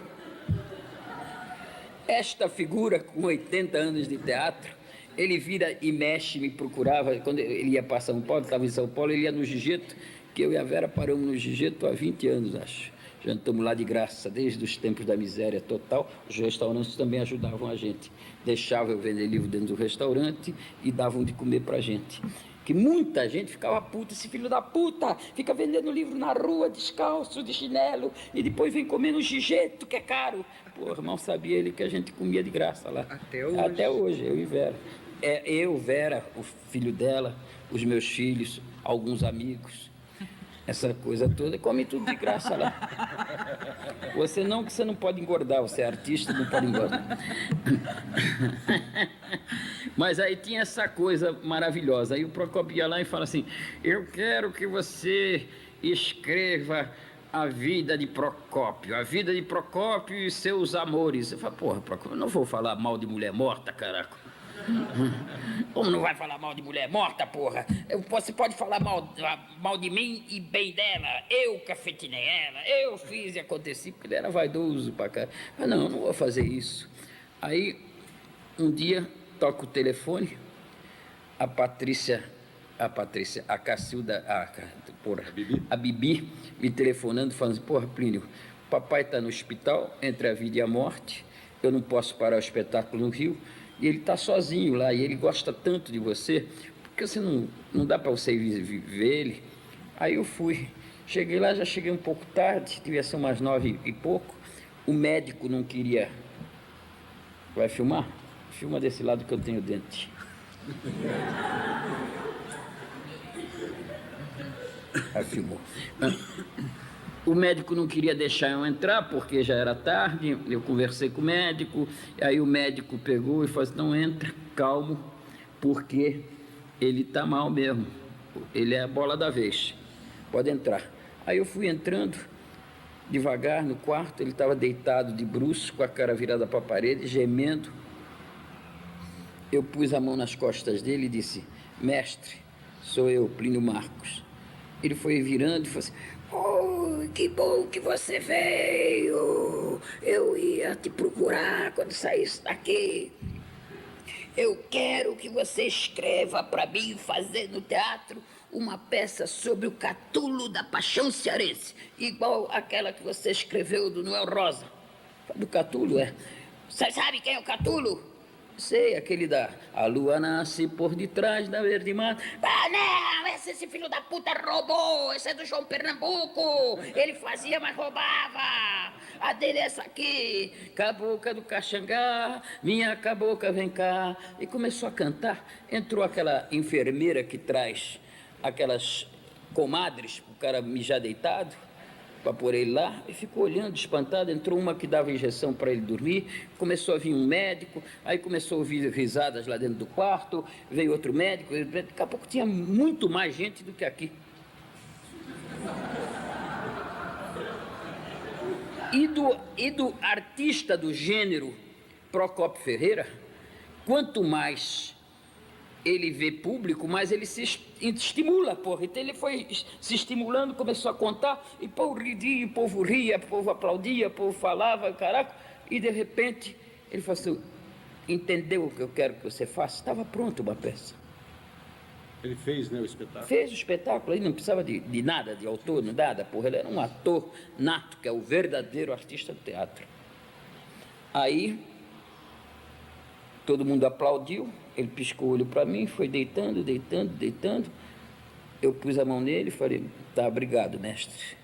Esta figura, com 80 anos de teatro, ele vira e mexe, me procurava. Quando ele ia para São Paulo, estava em São Paulo, ele ia no Gigeto, que eu e a Vera paramos no Gigeto há 20 anos, acho. Já estamos lá de graça, desde os tempos da miséria total. Os restaurantes também ajudavam a gente. Deixavam eu vender livro dentro do restaurante e davam de comer para a gente. Que muita gente ficava puta, esse filho da puta fica vendendo livro na rua, descalço, de chinelo, e depois vem comer no Gigeto, que é caro. Pô, mal sabia ele que a gente comia de graça lá. Até hoje. Até hoje, eu e Vera. Eu, Vera, o filho dela, os meus filhos, alguns amigos, essa coisa toda, come tudo de graça lá. Você não, que você não pode engordar, você é artista, não pode engordar. Mas aí tinha essa coisa maravilhosa. Aí o Procópio ia lá e fala assim, eu quero que você escreva a vida de Procópio e seus amores. Eu falo, porra, Procópio, eu não vou falar mal de mulher morta, caraca. Como não vai falar mal de mulher morta, porra? Você pode falar mal de mim e bem dela. Eu cafetinei ela, eu fiz e aconteci, porque ele era vaidoso pra cá. Mas não vou fazer isso. Aí, um dia, toca o telefone, a Cacilda, a Bibi, me telefonando, falando assim, porra, Plínio, papai está no hospital, entre a vida e a morte, eu não posso parar o espetáculo no Rio, e ele está sozinho lá, e ele gosta tanto de você, porque você não dá para você ver ele. Aí eu fui, cheguei lá, já cheguei um pouco tarde, devia ser umas 9 e pouco, o médico não queria... Vai filmar? Filma desse lado que eu tenho dente. Aí filmou. O médico não queria deixar eu entrar porque já era tarde. Eu conversei com o médico. Aí o médico pegou e falou assim, não entra, calmo, porque ele tá mal mesmo. Ele é a bola da vez. Pode entrar. Aí eu fui entrando devagar no quarto. Ele estava deitado de bruços, com a cara virada para a parede, gemendo. Eu pus a mão nas costas dele e disse, mestre, sou eu, Plínio Marcos. Ele foi virando e falou assim, oh, que bom que você veio, eu ia te procurar quando saísse daqui. Eu quero que você escreva para mim fazer no teatro uma peça sobre o Catulo da Paixão Cearense, igual aquela que você escreveu do Noel Rosa. Do Catulo, é. Você sabe quem é o Catulo? Sei, aquele da... A lua nasce por detrás da verde mar. Ah, não! Esse filho da puta roubou! Esse é do João Pernambuco! Ele fazia, mas roubava! A dele é essa aqui! Cabocla do Caxangá, minha cabocla, vem cá! E começou a cantar. Entrou aquela enfermeira que traz aquelas comadres, o cara mijar deitado, para pôr ele lá, e ficou olhando, espantado. Entrou uma que dava injeção para ele dormir, começou a vir um médico, aí começou a ouvir risadas lá dentro do quarto, veio outro médico, daqui a pouco tinha muito mais gente do que aqui. E do artista do gênero Procópio Ferreira, quanto mais ele vê público, mas ele se estimula, porra. Então ele foi se estimulando, começou a contar, e o povo ria, o povo aplaudia, o povo falava, caraca, e de repente ele falou assim, entendeu o que eu quero que você faça? Estava pronto uma peça. Ele fez, né, o espetáculo? Fez o espetáculo, ele não precisava de nada, de autor, nada, porra, ele era um ator nato, que é o verdadeiro artista do teatro. Aí todo mundo aplaudiu, ele piscou o olho para mim, foi deitando. Eu pus a mão nele e falei, tá, obrigado, mestre.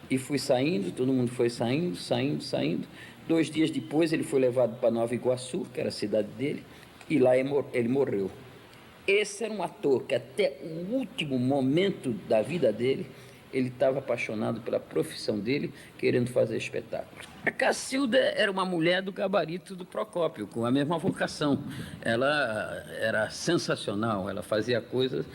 E fui saindo, todo mundo foi saindo. 2 dias depois ele foi levado para Nova Iguaçu, que era a cidade dele, e lá ele morreu. Esse era um ator que até o último momento da vida dele, ele estava apaixonado pela profissão dele, querendo fazer espetáculo. A Cacilda era uma mulher do gabarito do Procópio, com a mesma vocação. Ela era sensacional, ela fazia coisas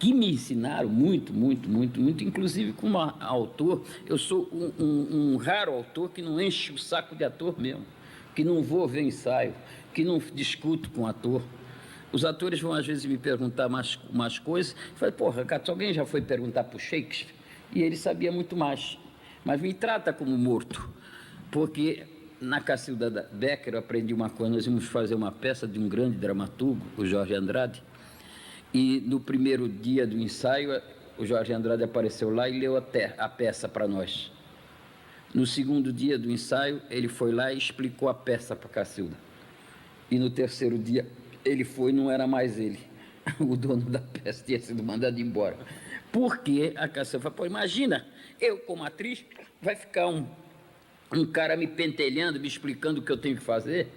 que me ensinaram muito, muito, muito, muito, inclusive como autor. Eu sou um raro autor que não enche o saco de ator mesmo, que não vou ver ensaio, que não discuto com ator. Os atores vão às vezes me perguntar umas coisas. Eu falei, porra, Cato, alguém já foi perguntar para o Shakespeare? E ele sabia muito mais. Mas me trata como morto, porque na Cacilda Becker eu aprendi uma coisa. Nós íamos fazer uma peça de um grande dramaturgo, o Jorge Andrade, e no primeiro dia do ensaio o Jorge Andrade apareceu lá e leu a peça para nós. No segundo dia do ensaio ele foi lá e explicou a peça para Cacilda. E no terceiro dia ele foi, não era mais ele. O dono da peça tinha sido mandado embora. Porque a Cacilda falou, pô, imagina, eu como atriz, vai ficar um cara me pentelhando, me explicando o que eu tenho que fazer?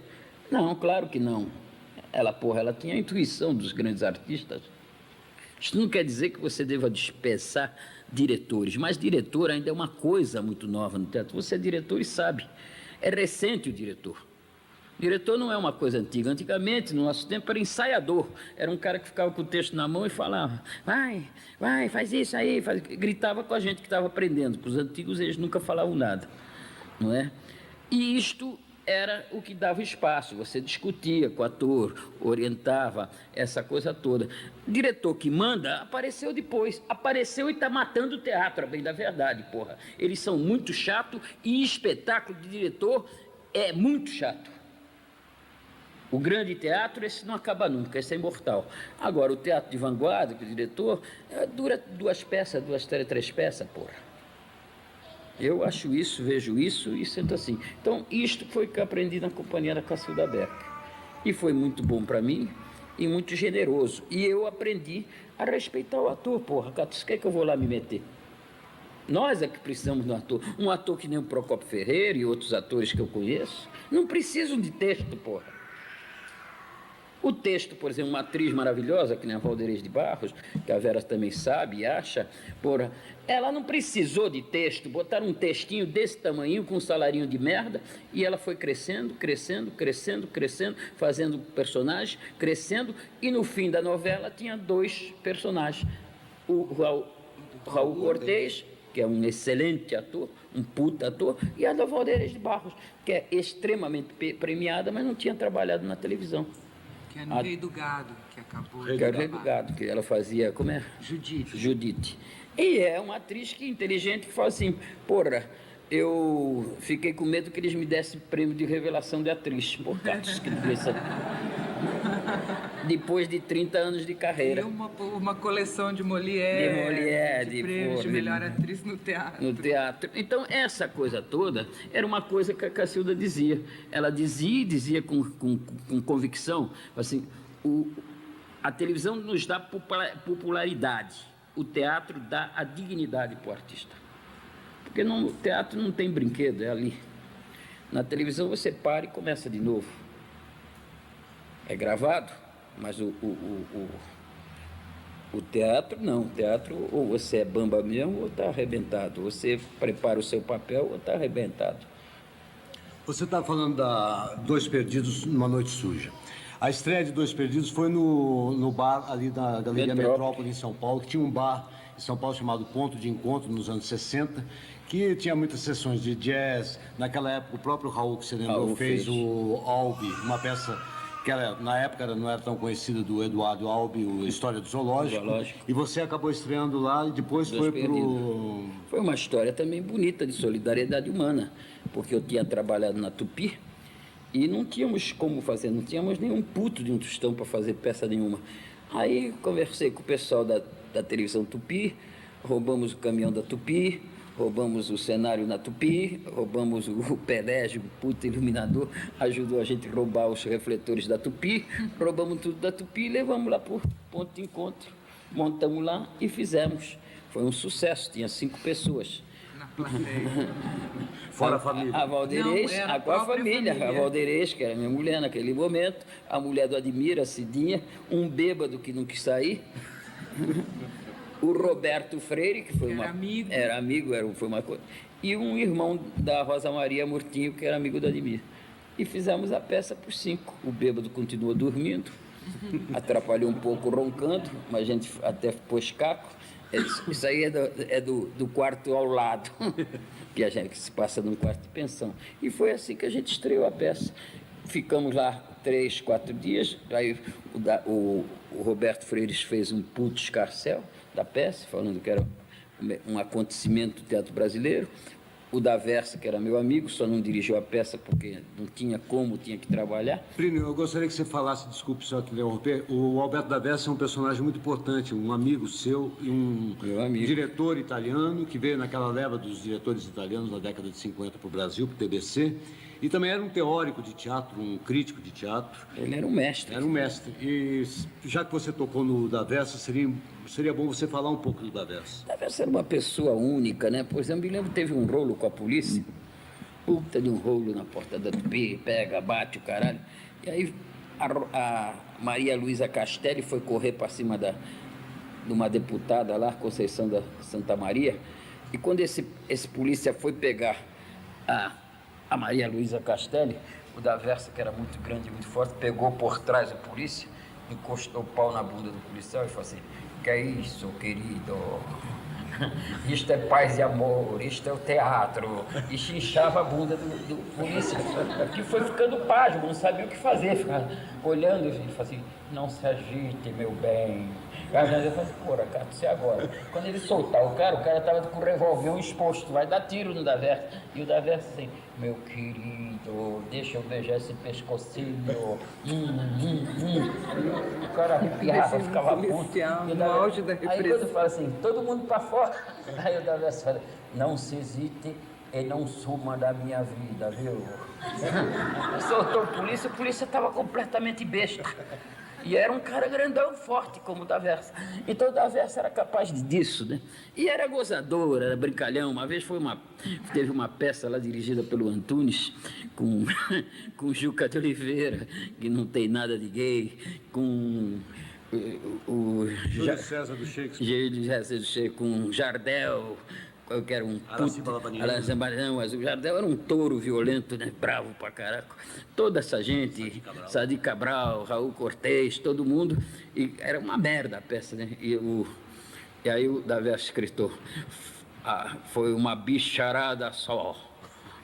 Não, claro que não. Ela tinha a intuição dos grandes artistas. Isso não quer dizer que você deva dispensar diretores, mas diretor ainda é uma coisa muito nova no teatro. Você é diretor e sabe. É recente o diretor. Diretor não é uma coisa antiga. Antigamente, no nosso tempo, era ensaiador. Era um cara que ficava com o texto na mão e falava, vai, faz isso aí. Gritava com a gente que estava aprendendo. Com os antigos, eles nunca falavam nada, não é? E isto era o que dava espaço. Você discutia com o ator, orientava, essa coisa toda. Diretor que manda apareceu depois. Apareceu e está matando o teatro, a bem da verdade, porra. Eles são muito chatos e espetáculo de diretor é muito chato. O grande teatro, esse não acaba nunca, esse é imortal. Agora, o teatro de vanguarda, que o diretor, dura 2 peças, 2, 3 peças, porra. Eu acho isso, vejo isso e sinto assim. Então, isto foi que eu aprendi na companhia da Cacilda Becker. E foi muito bom para mim e muito generoso. E eu aprendi a respeitar o ator, porra. Você quer que eu vou lá me meter? Nós é que precisamos de um ator. Um ator que nem o Procópio Ferreira e outros atores que eu conheço, não precisam de texto, porra. O texto, por exemplo, uma atriz maravilhosa, que nem a Valderez de Barros, que a Vera também sabe e acha, porra, ela não precisou de texto, botaram um textinho desse tamanho, com um salarinho de merda, e ela foi crescendo, fazendo personagens, crescendo, e no fim da novela tinha 2 personagens. O Raul Cortez, que é um excelente ator, um puta ator, e a da Valderez de Barros, que é extremamente premiada, mas não tinha trabalhado na televisão. Que é no Rei do Gado, que acabou. Que é o Rei do Gado, que ela fazia, como é? Judite. E é uma atriz que inteligente, que fala assim, porra, eu fiquei com medo que eles me dessem prêmio de revelação de atriz. Por causa que depois de 30 anos de carreira. E uma coleção de Molière, de prêmios de melhor atriz no teatro. No teatro. Então, essa coisa toda era uma coisa que a Cacilda dizia. Ela dizia com convicção, assim, a televisão nos dá popularidade, o teatro dá a dignidade para o artista. Porque o teatro não tem brinquedo, é ali. Na televisão você para e começa de novo. É gravado, mas o teatro não. O teatro, ou você é bamba mesmo ou está arrebentado. Você prepara o seu papel ou está arrebentado. Você está falando da Dois Perdidos numa Noite Suja. A estreia de Dois Perdidos foi no bar ali da Galeria Metrópole em São Paulo, que tinha um bar em São Paulo chamado Ponto de Encontro nos anos 60, que tinha muitas sessões de jazz. Naquela época o próprio Raul, que você lembrou, fez o Albi, uma peça que na época não era tão conhecida, do Eduardo Albi, o História do Zoológico. E você acabou estreando lá e depois foi pro... Foi uma história também bonita de solidariedade humana, porque eu tinha trabalhado na Tupi e não tínhamos como fazer, não tínhamos nenhum puto de um tostão para fazer peça nenhuma. Aí conversei com o pessoal da televisão Tupi, roubamos o caminhão da Tupi, roubamos o cenário na Tupi, roubamos o Pelégio, o puta iluminador, ajudou a gente a roubar os refletores da Tupi, roubamos tudo da Tupi e levamos lá para o ponto de encontro. Montamos lá e fizemos. Foi um sucesso, tinha 5 pessoas. Fora a família. A Valdeirês, Não, era a com a própria família. família. A Valdeirês, que era minha mulher naquele momento, a mulher do Admir, a Cidinha, um bêbado que não quis sair, o Roberto Freire, que foi Era amigo. foi uma coisa, e um irmão da Rosa Maria Murtinho, que era amigo do Admir. E fizemos a peça por 5. O bêbado continuou dormindo, atrapalhou um pouco roncando, mas a gente até pôs caco. Isso aí é do quarto ao lado, que a gente que se passa num quarto de pensão. E foi assim que a gente estreou a peça. Ficamos lá 3, 4 dias, aí o Roberto Freire fez um puto escarcéu da peça, falando que era um acontecimento do teatro brasileiro. O da Versa, que era meu amigo, só não dirigiu a peça porque não tinha como, tinha que trabalhar. Plínio, eu gostaria que você falasse, desculpe só que interromper, o Alberto da Versa é um personagem muito importante, um amigo seu e um Meu amigo. diretor italiano que veio naquela leva dos diretores italianos na década de 50 para o Brasil, para o TBC, e também era um teórico de teatro, um crítico de teatro. Ele era um mestre. Era um mestre. E já que você tocou no da Versa, seria bom você falar um pouco do da Versa. Da Versa era uma pessoa única, né? Por exemplo, me lembro que teve um rolo com a polícia, puta de um rolo na porta da Tupi, pega, bate o caralho. E aí a Maria Luísa Castelli foi correr para cima de uma deputada lá, Conceição da Santa Maria, e quando esse polícia foi pegar a Maria Luísa Castelli, o da Versa, que era muito grande e muito forte, pegou por trás do polícia, encostou o pau na bunda do policial e falou assim: que é isso, querido? Isto é paz e amor, isto é o teatro. E chinchava a bunda do polícia, que foi ficando pasmo, não sabia o que fazer, ficava olhando e falava assim: não se agite, meu bem. Aí eu falei: porra, Cato, agora. Quando ele soltar o cara estava com o revólver exposto, vai dar tiro no da Versa. E o da Versa assim: meu querido, deixa eu beijar esse pescocinho. O cara arrepiava, Esse ficava puto. policial, E o no da Versa- auge da Aí quando repressão. fala assim: todo mundo pra fora. Aí o da Versa fala: não se hesite e não suma da minha vida, viu? Soltou o polícia estava completamente besta. E era um cara grandão, forte, como o da Versa. Então o da Versa era capaz disso, né? E era gozador, era brincalhão. Uma vez teve uma peça lá dirigida pelo Antunes, com Juca de Oliveira, que não tem nada de gay, com Júlio César do Shakespeare. Júlio César do Shakespeare, com Jardel, que era um Araci Balabanian. Não, mas o Jardel era um touro violento, né? Bravo pra caraca. Toda essa gente, Sadi Cabral, Raul Cortez, todo mundo. E era uma merda a peça, né? E aí o Davi, escritor, foi uma bicharada só.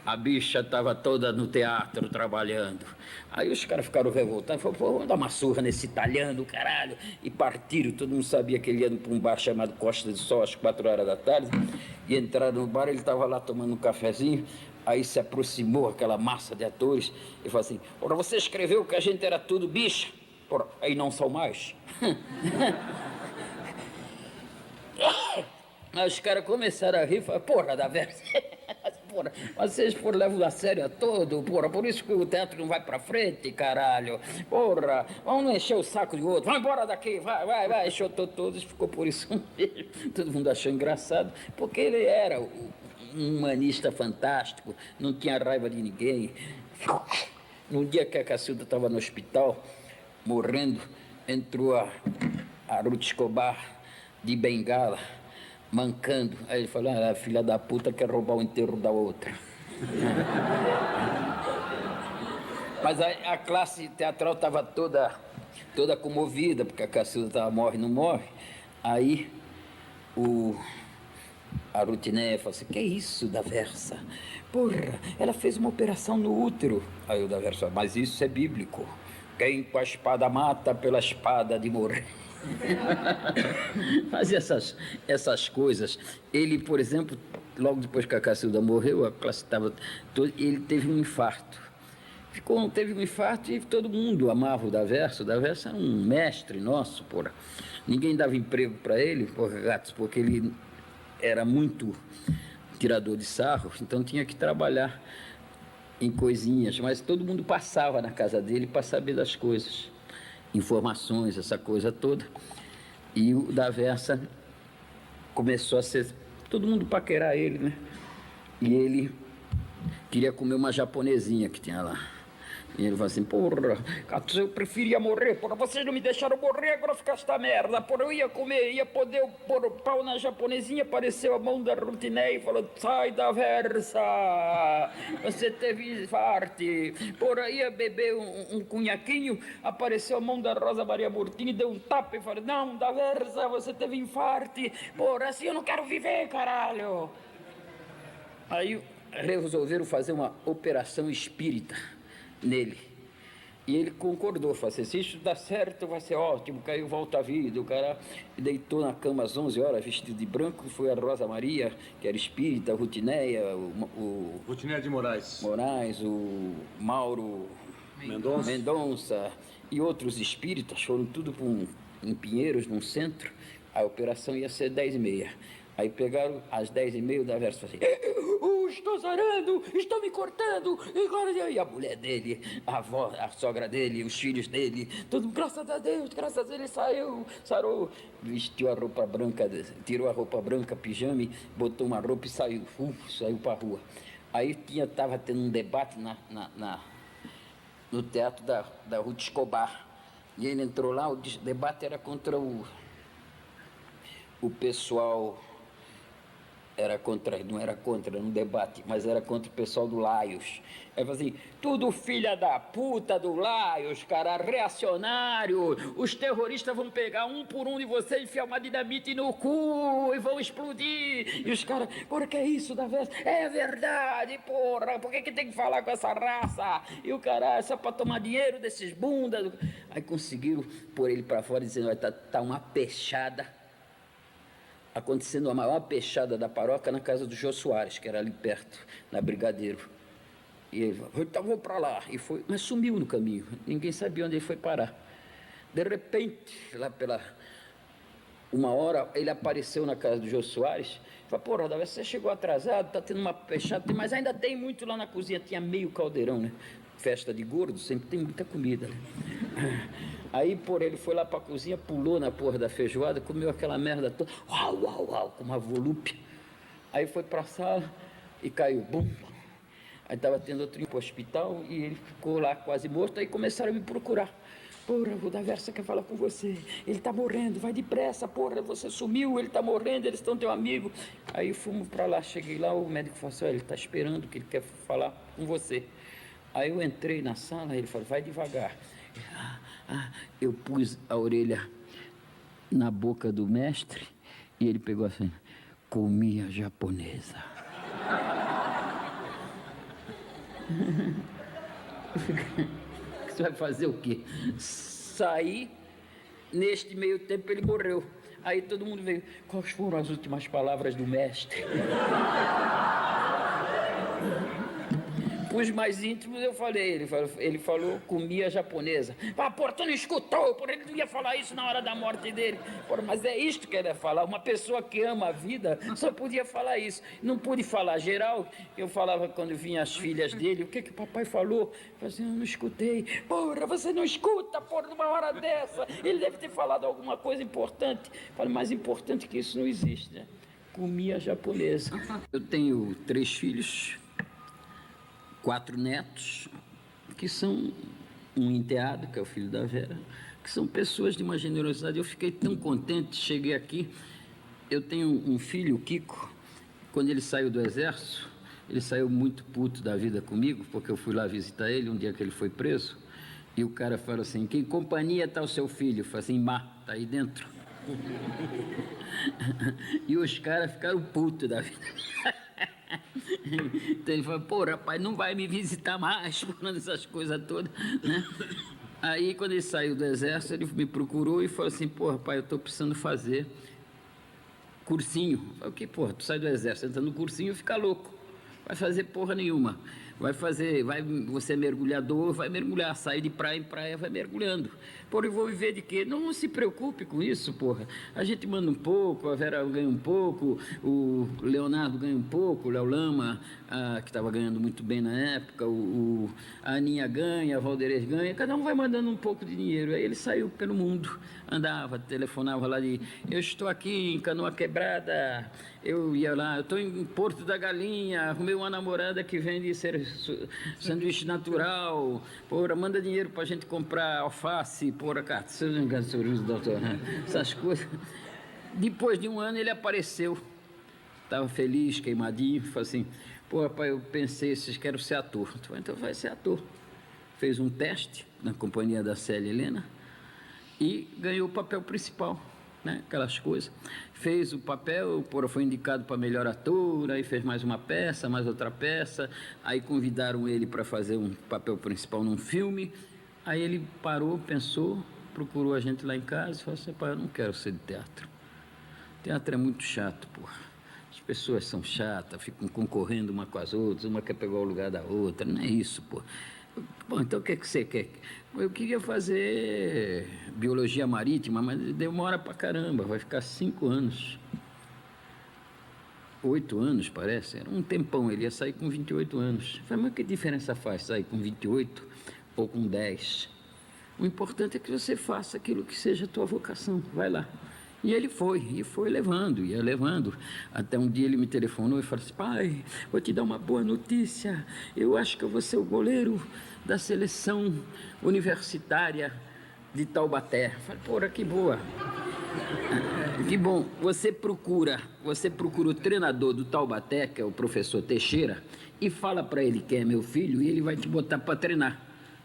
A bicha estava toda no teatro trabalhando. Aí os caras ficaram revoltados. Falaram: pô, vamos dar uma surra nesse italiano do caralho. E partiram. Todo mundo sabia que ele ia para um bar chamado Costa do Sol, às 4 horas da tarde. E entraram no bar, ele estava lá tomando um cafezinho. Aí se aproximou aquela massa de atores e falou assim: ora, você escreveu que a gente era tudo bicha? Porra, aí não são mais. Aí os caras começaram a rir e falaram: porra, da Versa. Porra, vocês levam a sério a todo, porra, por isso que o teatro não vai pra frente, caralho. Porra, vamos não encher o saco de outro, vai embora daqui, vai, chutou todos, ficou por isso mesmo. Todo mundo achou engraçado, porque ele era um humanista fantástico, não tinha raiva de ninguém. No dia que a Cacilda estava no hospital, morrendo, entrou a Ruth Escobar de bengala, mancando. Aí ele falou: a filha da puta quer roubar o enterro da outra. Mas a classe teatral estava toda comovida, porque a Cacilda estava morre, não morre. Aí a Rutiné falou assim: que isso, da Versa? Porra, ela fez uma operação no útero. Aí o da Versa falou: mas isso é bíblico. Quem com a espada mata, pela espada de morrer. Mas essas coisas, ele, por exemplo, logo depois que a Cacilda morreu, a classe estava toda, ele teve um infarto. Teve um infarto e todo mundo amava o da Versa. O da Versa era um mestre nosso, porra. Ninguém dava emprego para ele, porra, gatos, porque ele era muito tirador de sarro, então tinha que trabalhar em coisinhas, mas todo mundo passava na casa dele para saber das coisas, informações, essa coisa toda. E o da Versa começou a ser todo mundo paquerar ele, né? E ele queria comer uma japonesinha que tinha lá. E ele falou assim, porra, eu preferia morrer, porra, vocês não me deixaram morrer, agora fica esta merda, porra, eu ia comer, ia poder pôr o pau na japonesinha, apareceu a mão da Rutineia e falou, sai da versa, você teve infarte, porra, ia beber um cunhaquinho, apareceu a mão da Rosa Maria Murtini, deu um tapa e falou, não, da versa, você teve infarte, porra, assim eu não quero viver, caralho. Aí resolveram fazer uma operação espírita nele. E ele concordou, falou assim, se isso dá certo, vai ser ótimo, caiu volta à vida, o cara deitou na cama às 11 horas, vestido de branco, foi a Rosa Maria, que era espírita, a Rutineia, Rutineia de Moraes, o Mauro Mendonça e outros espíritas, foram tudo em Pinheiros, num centro, a operação ia ser 10h30. Aí pegaram às 10h30 da versa assim, estou zarando, estou me cortando, e a mulher dele, a avó, a sogra dele, os filhos dele, todo graças a Deus, ele saiu, sarou, vestiu a roupa branca, tirou a roupa branca, pijama, botou uma roupa e saiu pra rua. Aí tava tendo um debate no teatro da Ruth Escobar, e ele entrou lá, o debate era contra o pessoal. Não era contra no debate, mas era contra o pessoal do Laios. Aí falou assim, tudo filha da puta do Laios, cara, reacionário, os terroristas vão pegar um por um de vocês, enfiar uma dinamite no cu e vão explodir. E os caras, porra, que é isso da vez? É verdade, porra, por que tem que falar com essa raça? E o cara, só pra tomar dinheiro desses bundas. Aí conseguiram pôr ele pra fora dizendo, vai tá uma peixada. Acontecendo a maior peixada da paróquia na casa do Jô Soares, que era ali perto, na Brigadeiro. E ele falou, então vou para lá. E foi, mas sumiu no caminho, ninguém sabia onde ele foi parar. De repente, lá pela 1h, ele apareceu na casa do Jô Soares. Falou, porra, você chegou atrasado, tá tendo uma peixada, mas ainda tem muito lá na cozinha, tinha meio caldeirão, né? Festa de gordo, sempre tem muita comida, né? Aí, porra, ele foi lá pra cozinha, pulou na porra da feijoada, comeu aquela merda toda, uau, com uma volúpia. Aí foi pra sala e caiu, bum. Aí tava tendo outro ir pro hospital e ele ficou lá quase morto, aí começaram a me procurar. Porra, o Daversa quer falar com você, ele tá morrendo, vai depressa, porra, você sumiu, ele tá morrendo, eles estão teu amigo. Aí fomos pra lá, cheguei lá, o médico falou assim, ele tá esperando, que ele quer falar com você. Aí eu entrei na sala, ele falou, vai devagar. Eu pus a orelha na boca do mestre e ele pegou assim, comia japonesa. Você vai fazer o quê? Saí, neste meio tempo ele morreu. Aí todo mundo veio, quais foram as últimas palavras do mestre? Os mais íntimos eu falei, ele falou, comia japonesa. Ah, porra, tu não escutou, porra, ele não ia falar isso na hora da morte dele. Porra, mas é isto que ele ia falar, uma pessoa que ama a vida só podia falar isso. Não pude falar geral, eu falava quando vinham as filhas dele, o que o papai falou? Eu falei assim, eu não escutei. Porra, você não escuta, porra, numa hora dessa. Ele deve ter falado alguma coisa importante. Eu falei, mais importante que isso não existe, né? Comia japonesa. Eu tenho 3 filhos, 4 netos, que são um enteado, que é o filho da Vera, que são pessoas de uma generosidade. Eu fiquei tão contente, cheguei aqui, eu tenho um filho, o Kiko, quando ele saiu do exército, ele saiu muito puto da vida comigo, porque eu fui lá visitar ele, um dia que ele foi preso, e o cara falou assim, em que companhia está o seu filho? Eu falei assim, tá aí dentro. E os caras ficaram putos da vida. Então ele falou, pô, rapaz, não vai me visitar mais, falando essas coisas todas, né? Aí quando ele saiu do exército, ele me procurou e falou assim, pô, rapaz, eu tô precisando fazer cursinho. Eu falei, o que, porra, tu sai do exército, entra no cursinho e fica louco. Vai fazer porra nenhuma. Você é mergulhador, vai mergulhar, sai de praia em praia, vai mergulhando. Porra, eu vou viver de quê? Não se preocupe com isso, porra. A gente manda um pouco, a Vera ganha um pouco, o Leonardo ganha um pouco, o Léo Lama, que estava ganhando muito bem na época, a Aninha ganha, a Valderez ganha, cada um vai mandando um pouco de dinheiro. Aí ele saiu pelo mundo, andava, telefonava lá de, eu estou aqui em Canoa Quebrada, eu ia lá, eu estou em Porto da Galinha, arrumei uma namorada que vende sanduíche natural, porra, manda dinheiro pra gente comprar alface, porra, doutor, essas coisas. Depois de um ano ele apareceu, estava feliz, queimadinho, falou assim, pô, rapaz, eu pensei, vocês querem ser ator. Eu falei, então vai ser ator. Fez um teste na companhia da Célia Helena e ganhou o papel principal, né? Aquelas coisas. Fez o papel, porra, foi indicado para melhor ator, aí fez mais uma peça, mais outra peça, aí convidaram ele para fazer um papel principal num filme, aí ele parou, pensou, procurou a gente lá em casa e falou assim, pai, eu não quero ser de teatro. Teatro é muito chato, porra. As pessoas são chatas, ficam concorrendo uma com as outras, uma quer pegar o lugar da outra, não é isso, porra. Bom, então o que você quer? Eu queria fazer biologia marítima, mas demora pra caramba, vai ficar 5 anos. 8 anos, parece. Era um tempão, ele ia sair com 28 anos. Eu falei, mas que diferença faz sair com 28 ou com 10? O importante é que você faça aquilo que seja a tua vocação. Vai lá. E ele foi, e foi levando, ia levando. Até um dia ele me telefonou e falou assim, pai, vou te dar uma boa notícia. Eu acho que eu vou ser o goleiro da seleção universitária de Taubaté. Eu falei, porra, que boa. Que bom, você procura o treinador do Taubaté, que é o professor Teixeira, e fala para ele que é meu filho e ele vai te botar para treinar.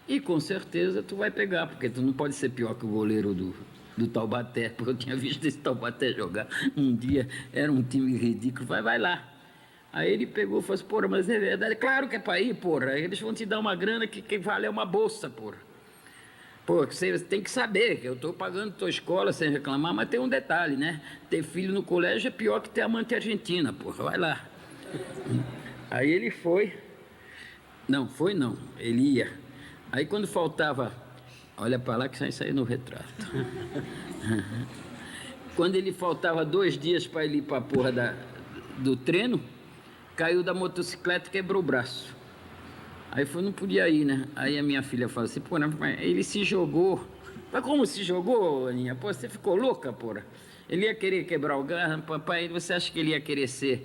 E com certeza tu vai pegar, porque tu não pode ser pior que o goleiro do Taubaté, porque eu tinha visto esse Taubaté jogar um dia, era um time ridículo, vai lá. Aí ele pegou e falou assim, porra, mas é verdade, claro que é pra ir, porra, eles vão te dar uma grana que vale uma bolsa, porra. Pô, você tem que saber que eu tô pagando tua escola sem reclamar, mas tem um detalhe, né? Ter filho no colégio é pior que ter amante argentina, porra, vai lá. Aí ele foi, não, ele ia. Aí quando faltava... Olha para lá que sai sair no retrato. Quando ele faltava 2 dias para ele ir para a porra do treino, caiu da motocicleta e quebrou o braço. Aí não podia ir, né? Aí a minha filha falou assim, pô, ele se jogou. Mas como se jogou, Aninha? Pô, você ficou louca, porra? Ele ia querer quebrar o garra, papai, você acha que ele ia querer ser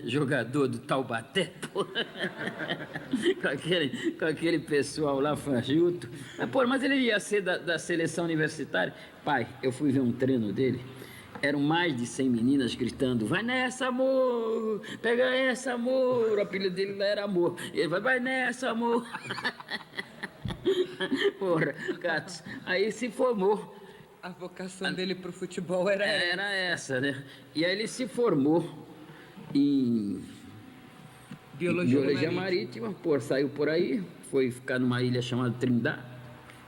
jogador do Taubaté, porra? com aquele pessoal lá fajuto. Mas ele ia ser da seleção universitária. Pai, eu fui ver um treino dele, eram mais de 100 meninas gritando, vai nessa, amor, pega essa, amor. O apelido dele lá era Amor. Ele vai nessa, amor. Porra, Catos, aí se formou. A vocação dele pro futebol era essa, né? E aí ele se formou em Biologia Marítima, saiu por aí, foi ficar numa ilha chamada Trindade,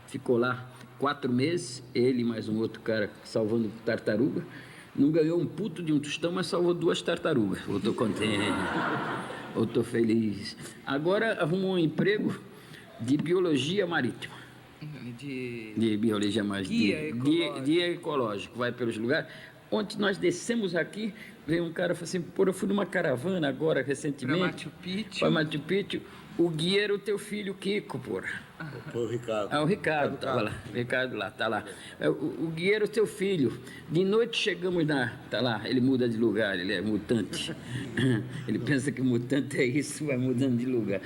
ficou lá 4 meses, ele e mais um outro cara salvando tartaruga, não ganhou um puto de um tostão, mas salvou 2 tartarugas. Eu tô contente, eu tô feliz. Agora arrumou um emprego de Biologia Marítima. De biologia mais guia ecológico, vai pelos lugares. Ontem nós descemos aqui, veio um cara e falou assim, pô, eu fui numa caravana agora recentemente para Machu Picchu, o guia era o teu filho Kiko, porra. Foi o Ricardo. O Ricardo tava lá, o Ricardo lá, tá lá. O guia era o teu filho. De noite chegamos tá lá, ele muda de lugar, ele é mutante. Ele pensa que mutante é isso, vai mudando de lugar.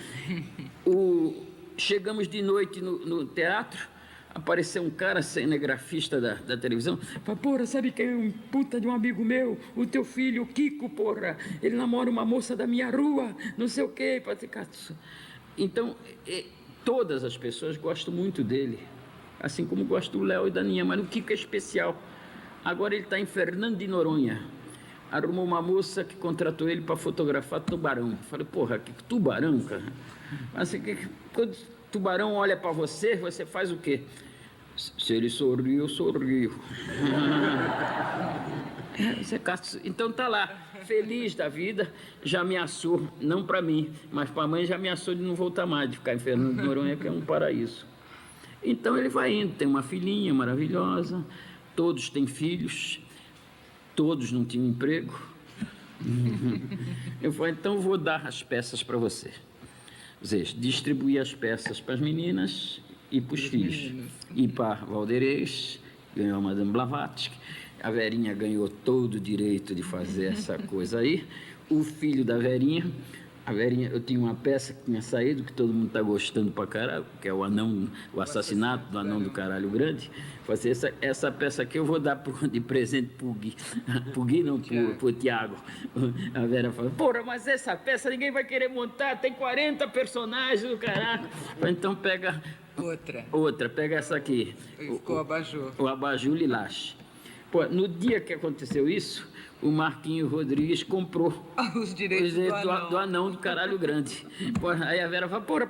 Chegamos de noite no teatro, apareceu um cara cinegrafista da televisão, falou, porra, sabe quem é um puta de um amigo meu? O teu filho, o Kiko, porra, ele namora uma moça da minha rua, não sei o quê. Então, todas as pessoas gostam muito dele, assim como gostam do Léo e da Aninha, mas o Kiko é especial. Agora ele está em Fernando de Noronha, arrumou uma moça que contratou ele para fotografar tubarão. Falei, porra, que tubarão, cara? Assim, quando o tubarão olha para você, você faz o quê? Se ele sorriu, eu sorrio. Então tá lá, feliz da vida, já ameaçou, não para mim, mas para a mãe já ameaçou de não voltar mais, de ficar em Fernando de Noronha, que é um paraíso. Então ele vai indo, tem uma filhinha maravilhosa, todos têm filhos, todos não tinham emprego. Eu falei, então vou dar as peças para você. Ou seja, distribuir as peças para as meninas e para os filhos. E para Valderez, ganhou a Madame Blavatsky. A Verinha ganhou todo o direito de fazer essa coisa aí. O filho da Verinha, a Verinha, eu tinha uma peça que tinha saído, que todo mundo tá gostando pra caralho, que é o anão, o assassinato do anão do caralho grande. Falei assim, essa peça aqui eu vou dar de presente pro Gui. Pro Gui não, pro Tiago. A Vera falou, porra, mas essa peça ninguém vai querer montar, tem 40 personagens do caralho. Falei, então pega... Outra, pega essa aqui. Ficou o abajur. O abajur lilás. Pô, no dia que aconteceu isso, o Marquinho Rodrigues comprou os direitos do anão do caralho grande. Pô, aí a Vera falou, porra,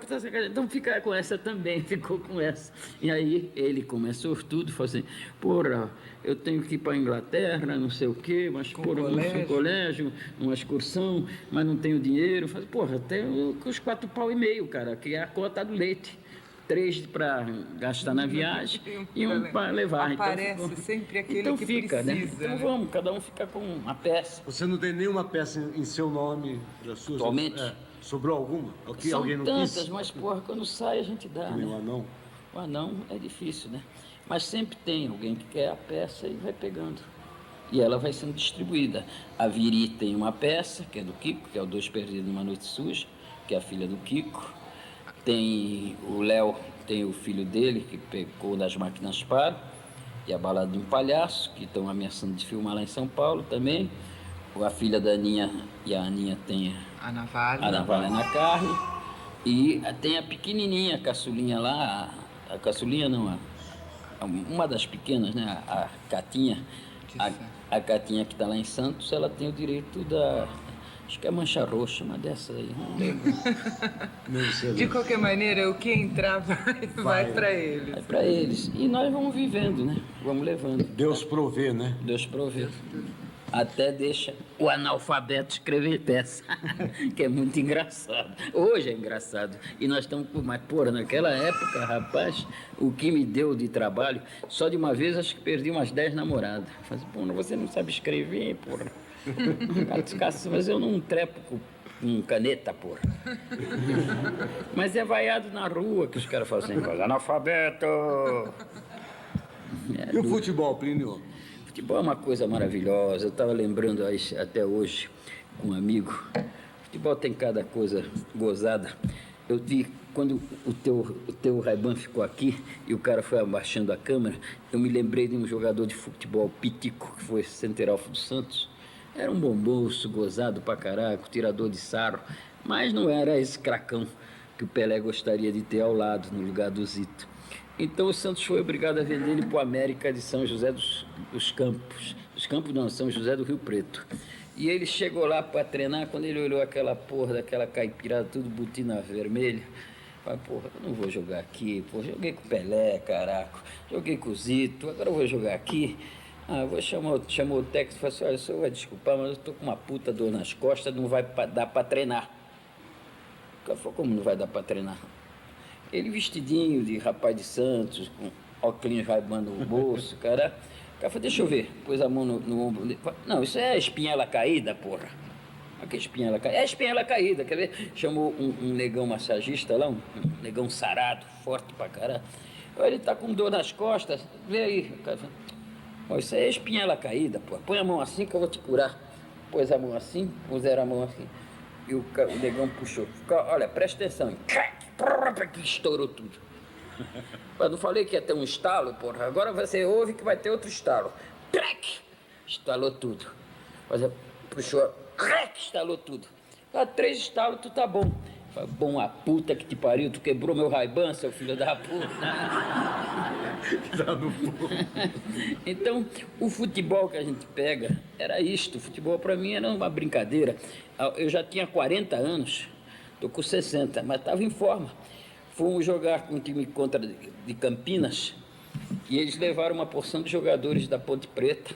então fica com essa também, ficou com essa. E aí ele começou tudo, falou assim, porra, eu tenho que ir para a Inglaterra, não sei o quê, mas porra, um colégio, uma excursão, mas não tenho dinheiro. Falei, porra, tenho os 4,5 pau, cara, que é a cota do leite. 3 para gastar na viagem e um para levar. Aparece então, sempre aquele então que fica, precisa. Né? Então vamos, cada um fica com uma peça. Você não tem nenhuma peça em seu nome? Atualmente? Sobrou alguma? São alguém não tantas, quis? mas porra, quando sai a gente dá. Que nem né? o anão? O anão é difícil, né? Mas sempre tem alguém que quer a peça e vai pegando. E ela vai sendo distribuída. A Viri tem uma peça, que é do Kiko, que é o Dois Perdidos numa Noite Suja, que é a filha do Kiko. Tem o Léo, tem o filho dele, que pegou das máquinas para, e a Balada de um Palhaço, que estão ameaçando de filmar lá em São Paulo também. A filha da Aninha, e a Aninha tem a Navalha na carne. E tem a pequenininha, a caçulinha lá, a caçulinha não, uma das pequenas, né, a Catinha. A Catinha que está lá em Santos, ela tem o direito da... Acho que é Mancha Roxa, uma dessas aí, não lembro. De qualquer maneira, o que entrar vai para eles. Vai para eles. E nós vamos vivendo, né? Vamos levando. Deus provê, né? Deus provê. Até deixa o analfabeto escrever peça, que é muito engraçado. Hoje é engraçado. E nós estamos... Mas, porra, naquela época, rapaz, o que me deu de trabalho, só de uma vez acho que perdi umas 10 namoradas. Falei, porra, você não sabe escrever, porra. Mas eu não trepo com caneta, porra. Mas é vaiado na rua que os caras falam assim, analfabeto. E o futebol, Plínio? Futebol é uma coisa maravilhosa. Eu estava lembrando até hoje com um amigo. Futebol tem cada coisa gozada. Eu vi quando o teu Ray-Ban ficou aqui e o cara foi abaixando a câmera, eu me lembrei de um jogador de futebol, Pitico, que foi centeralfo do Santos. Era um bom moço, gozado pra caraca, tirador de sarro, mas não era esse cracão que o Pelé gostaria de ter ao lado, no lugar do Zito. Então o Santos foi obrigado a vender ele para o América de São José dos Campos. Dos Campos não, São José do Rio Preto. E ele chegou lá para treinar, quando ele olhou aquela porra daquela caipirada, tudo botina vermelha, falei, porra, eu não vou jogar aqui, porra, joguei com o Pelé, caraca, joguei com o Zito, agora eu vou jogar aqui. Chamou o técnico e falou assim, olha, o senhor vai desculpar, mas eu tô com uma puta dor nas costas, não vai dar para treinar. O cara falou, como não vai dar para treinar? Ele vestidinho de rapaz de Santos, com óculos raibando no bolso, cara. O cara falou, deixa eu ver. Pôs a mão no ombro dele. Não, isso é espinhela caída, porra. Olha que espinhela caída. É espinhela caída, quer ver? Chamou um negão massagista lá, um negão sarado, forte pra caralho. Ele tá com dor nas costas, vê aí. O cara falou, isso é espinhela caída, porra. Põe a mão assim que eu vou te curar. Pôs a mão assim, puseram a mão assim. E o negão puxou. Olha, presta atenção. Que estourou tudo. Eu não falei que ia ter um estalo, porra. Agora você ouve que vai ter outro estalo. Estalou tudo. Puxou, estalou tudo. 3 estalos, tu tá bom. Falei, bom, a puta que te pariu, tu quebrou meu Ray-Ban, seu filho da puta. Então, o futebol que a gente pega era isto. O futebol pra mim era uma brincadeira. Eu já tinha 40 anos, tô com 60, mas estava em forma. Fomos jogar com um time de Campinas e eles levaram uma porção de jogadores da Ponte Preta,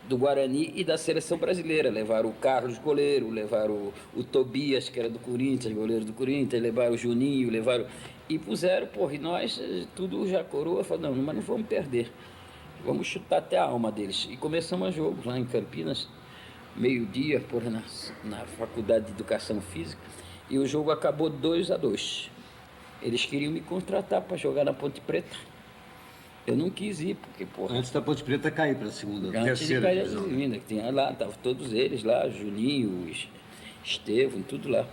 do Guarani e da seleção brasileira. Levaram o Carlos, goleiro, levaram o Tobias, que era do Corinthians, goleiro do Corinthians, levaram o Juninho, e puseram, porra, e nós, tudo já coroa, falou, não, mas não vamos perder, vamos chutar até a alma deles. E começamos a jogo lá em Campinas, meio-dia, porra, na Faculdade de Educação Física, e o jogo acabou 2-2. Eles queriam me contratar para jogar na Ponte Preta. Eu não quis ir, porque, porra, Antes da Ponte Preta cair para a segunda, antes de terceira cair a divisão. divina, que tinha lá, estavam todos eles lá, Julinho, Estevão, tudo lá.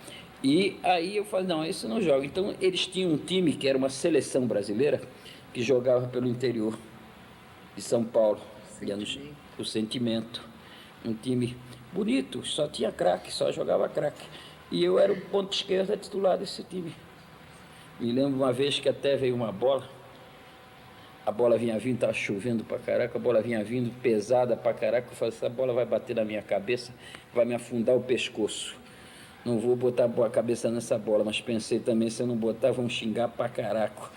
E aí eu falei, não, isso não joga. Então eles tinham um time que era uma seleção brasileira, que jogava pelo interior de São Paulo, o Sentimento. Um time bonito, só tinha craque, só jogava craque. E eu era o ponto esquerda titular desse time. Me lembro uma vez que até veio uma bola, a bola vinha vindo, estava chovendo pra caraca, a bola vinha vindo pesada pra caraca, eu falei, essa bola vai bater na minha cabeça, vai me afundar o pescoço. Não vou botar a cabeça nessa bola, mas pensei também, se eu não botar, vão xingar pra caraca.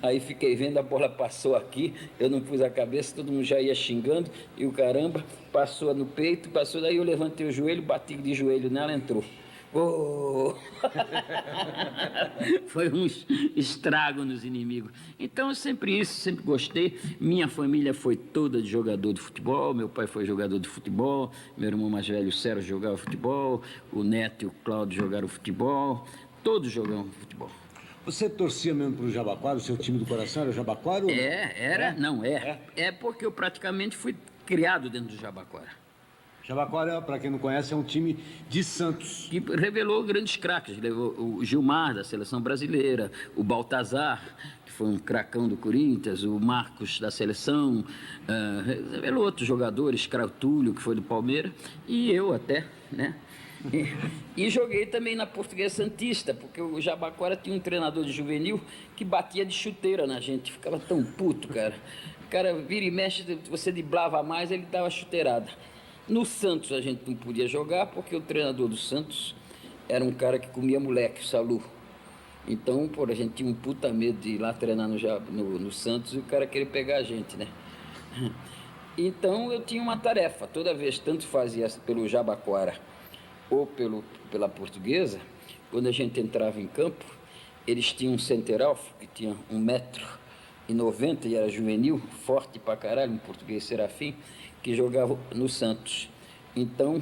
Aí fiquei vendo, a bola passou aqui, eu não pus a cabeça, todo mundo já ia xingando, e o caramba, passou no peito, passou, daí eu levantei o joelho, bati de joelho nela, entrou. Oh! Foi um estrago nos inimigos. Então, sempre isso, sempre gostei. Minha família foi toda de jogador de futebol. Meu pai foi jogador de futebol. Meu irmão mais velho, o Sérgio, jogava futebol. O Neto e o Cláudio jogaram futebol. Todos jogavam futebol. Você torcia mesmo para o Jabaquara? O seu time do coração era o Jabaquara? Ou... É porque eu praticamente fui criado dentro do Jabaquara. Jabaquara, para quem não conhece, é um time de Santos. Que revelou grandes craques, levou o Gilmar da seleção brasileira, o Baltazar, que foi um cracão do Corinthians, o Marcos da seleção, revelou outros jogadores, Crautúlio, que foi do Palmeiras, e eu até, né? E joguei também na Portuguesa Santista, porque o Jabaquara tinha um treinador de juvenil que batia de chuteira na gente, ficava tão puto, cara. O cara vira e mexe, você driblava mais, ele dava chuteirada. No Santos a gente não podia jogar porque o treinador do Santos era um cara que comia moleque, o Salu. Então, pô, a gente tinha um puta medo de ir lá treinar no Santos e o cara queria pegar a gente, né? Então eu tinha uma tarefa, toda vez, tanto fazia pelo Jabaquara ou pela Portuguesa, quando a gente entrava em campo, eles tinham um centeralfo que tinha 1,90 m e era juvenil, forte pra caralho, um português Serafim, que jogava no Santos. Então,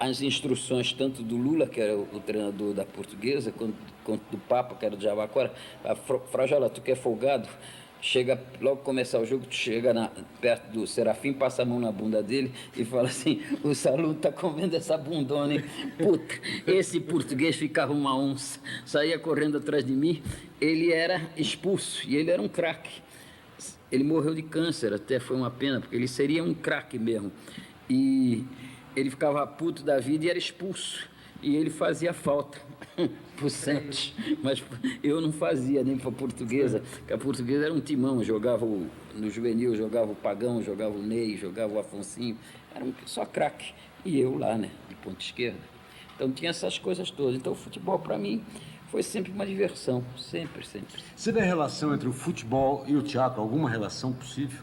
as instruções tanto do Lula, que era o treinador da Portuguesa, quanto do Papa, que era do Jabaquara, Frajola, tu que é folgado, chega, logo que começar o jogo, tu chega perto do Serafim, passa a mão na bunda dele e fala assim, o Salu tá comendo essa bundona, hein? Puta, esse português ficava uma onça, saía correndo atrás de mim, ele era expulso e ele era um craque. Ele morreu de câncer, até foi uma pena, porque ele seria um craque mesmo. E ele ficava puto da vida e era expulso. E ele fazia falta pro Santos, mas eu não fazia nem pra Portuguesa, porque a Portuguesa era um timão, jogava no juvenil, jogava o Pagão, jogava o Ney, jogava o Afonsinho, era só craque. E eu lá, né, de ponta esquerda. Então tinha essas coisas todas. Então o futebol para mim foi sempre uma diversão, sempre, sempre. Você vê a relação entre o futebol e o teatro? Alguma relação possível?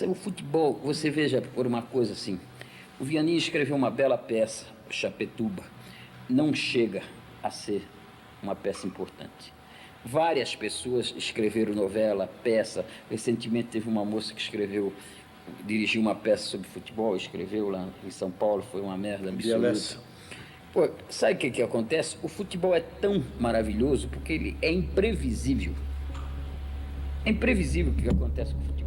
O futebol, você veja por uma coisa assim, o Vianney escreveu uma bela peça, Chapetuba, não chega a ser uma peça importante. Várias pessoas escreveram novela, peça, recentemente teve uma moça que dirigiu uma peça sobre futebol, escreveu lá em São Paulo, foi uma merda absoluta. Pô, sabe o que acontece? O futebol é tão maravilhoso porque ele é imprevisível. É imprevisível o que acontece com o futebol.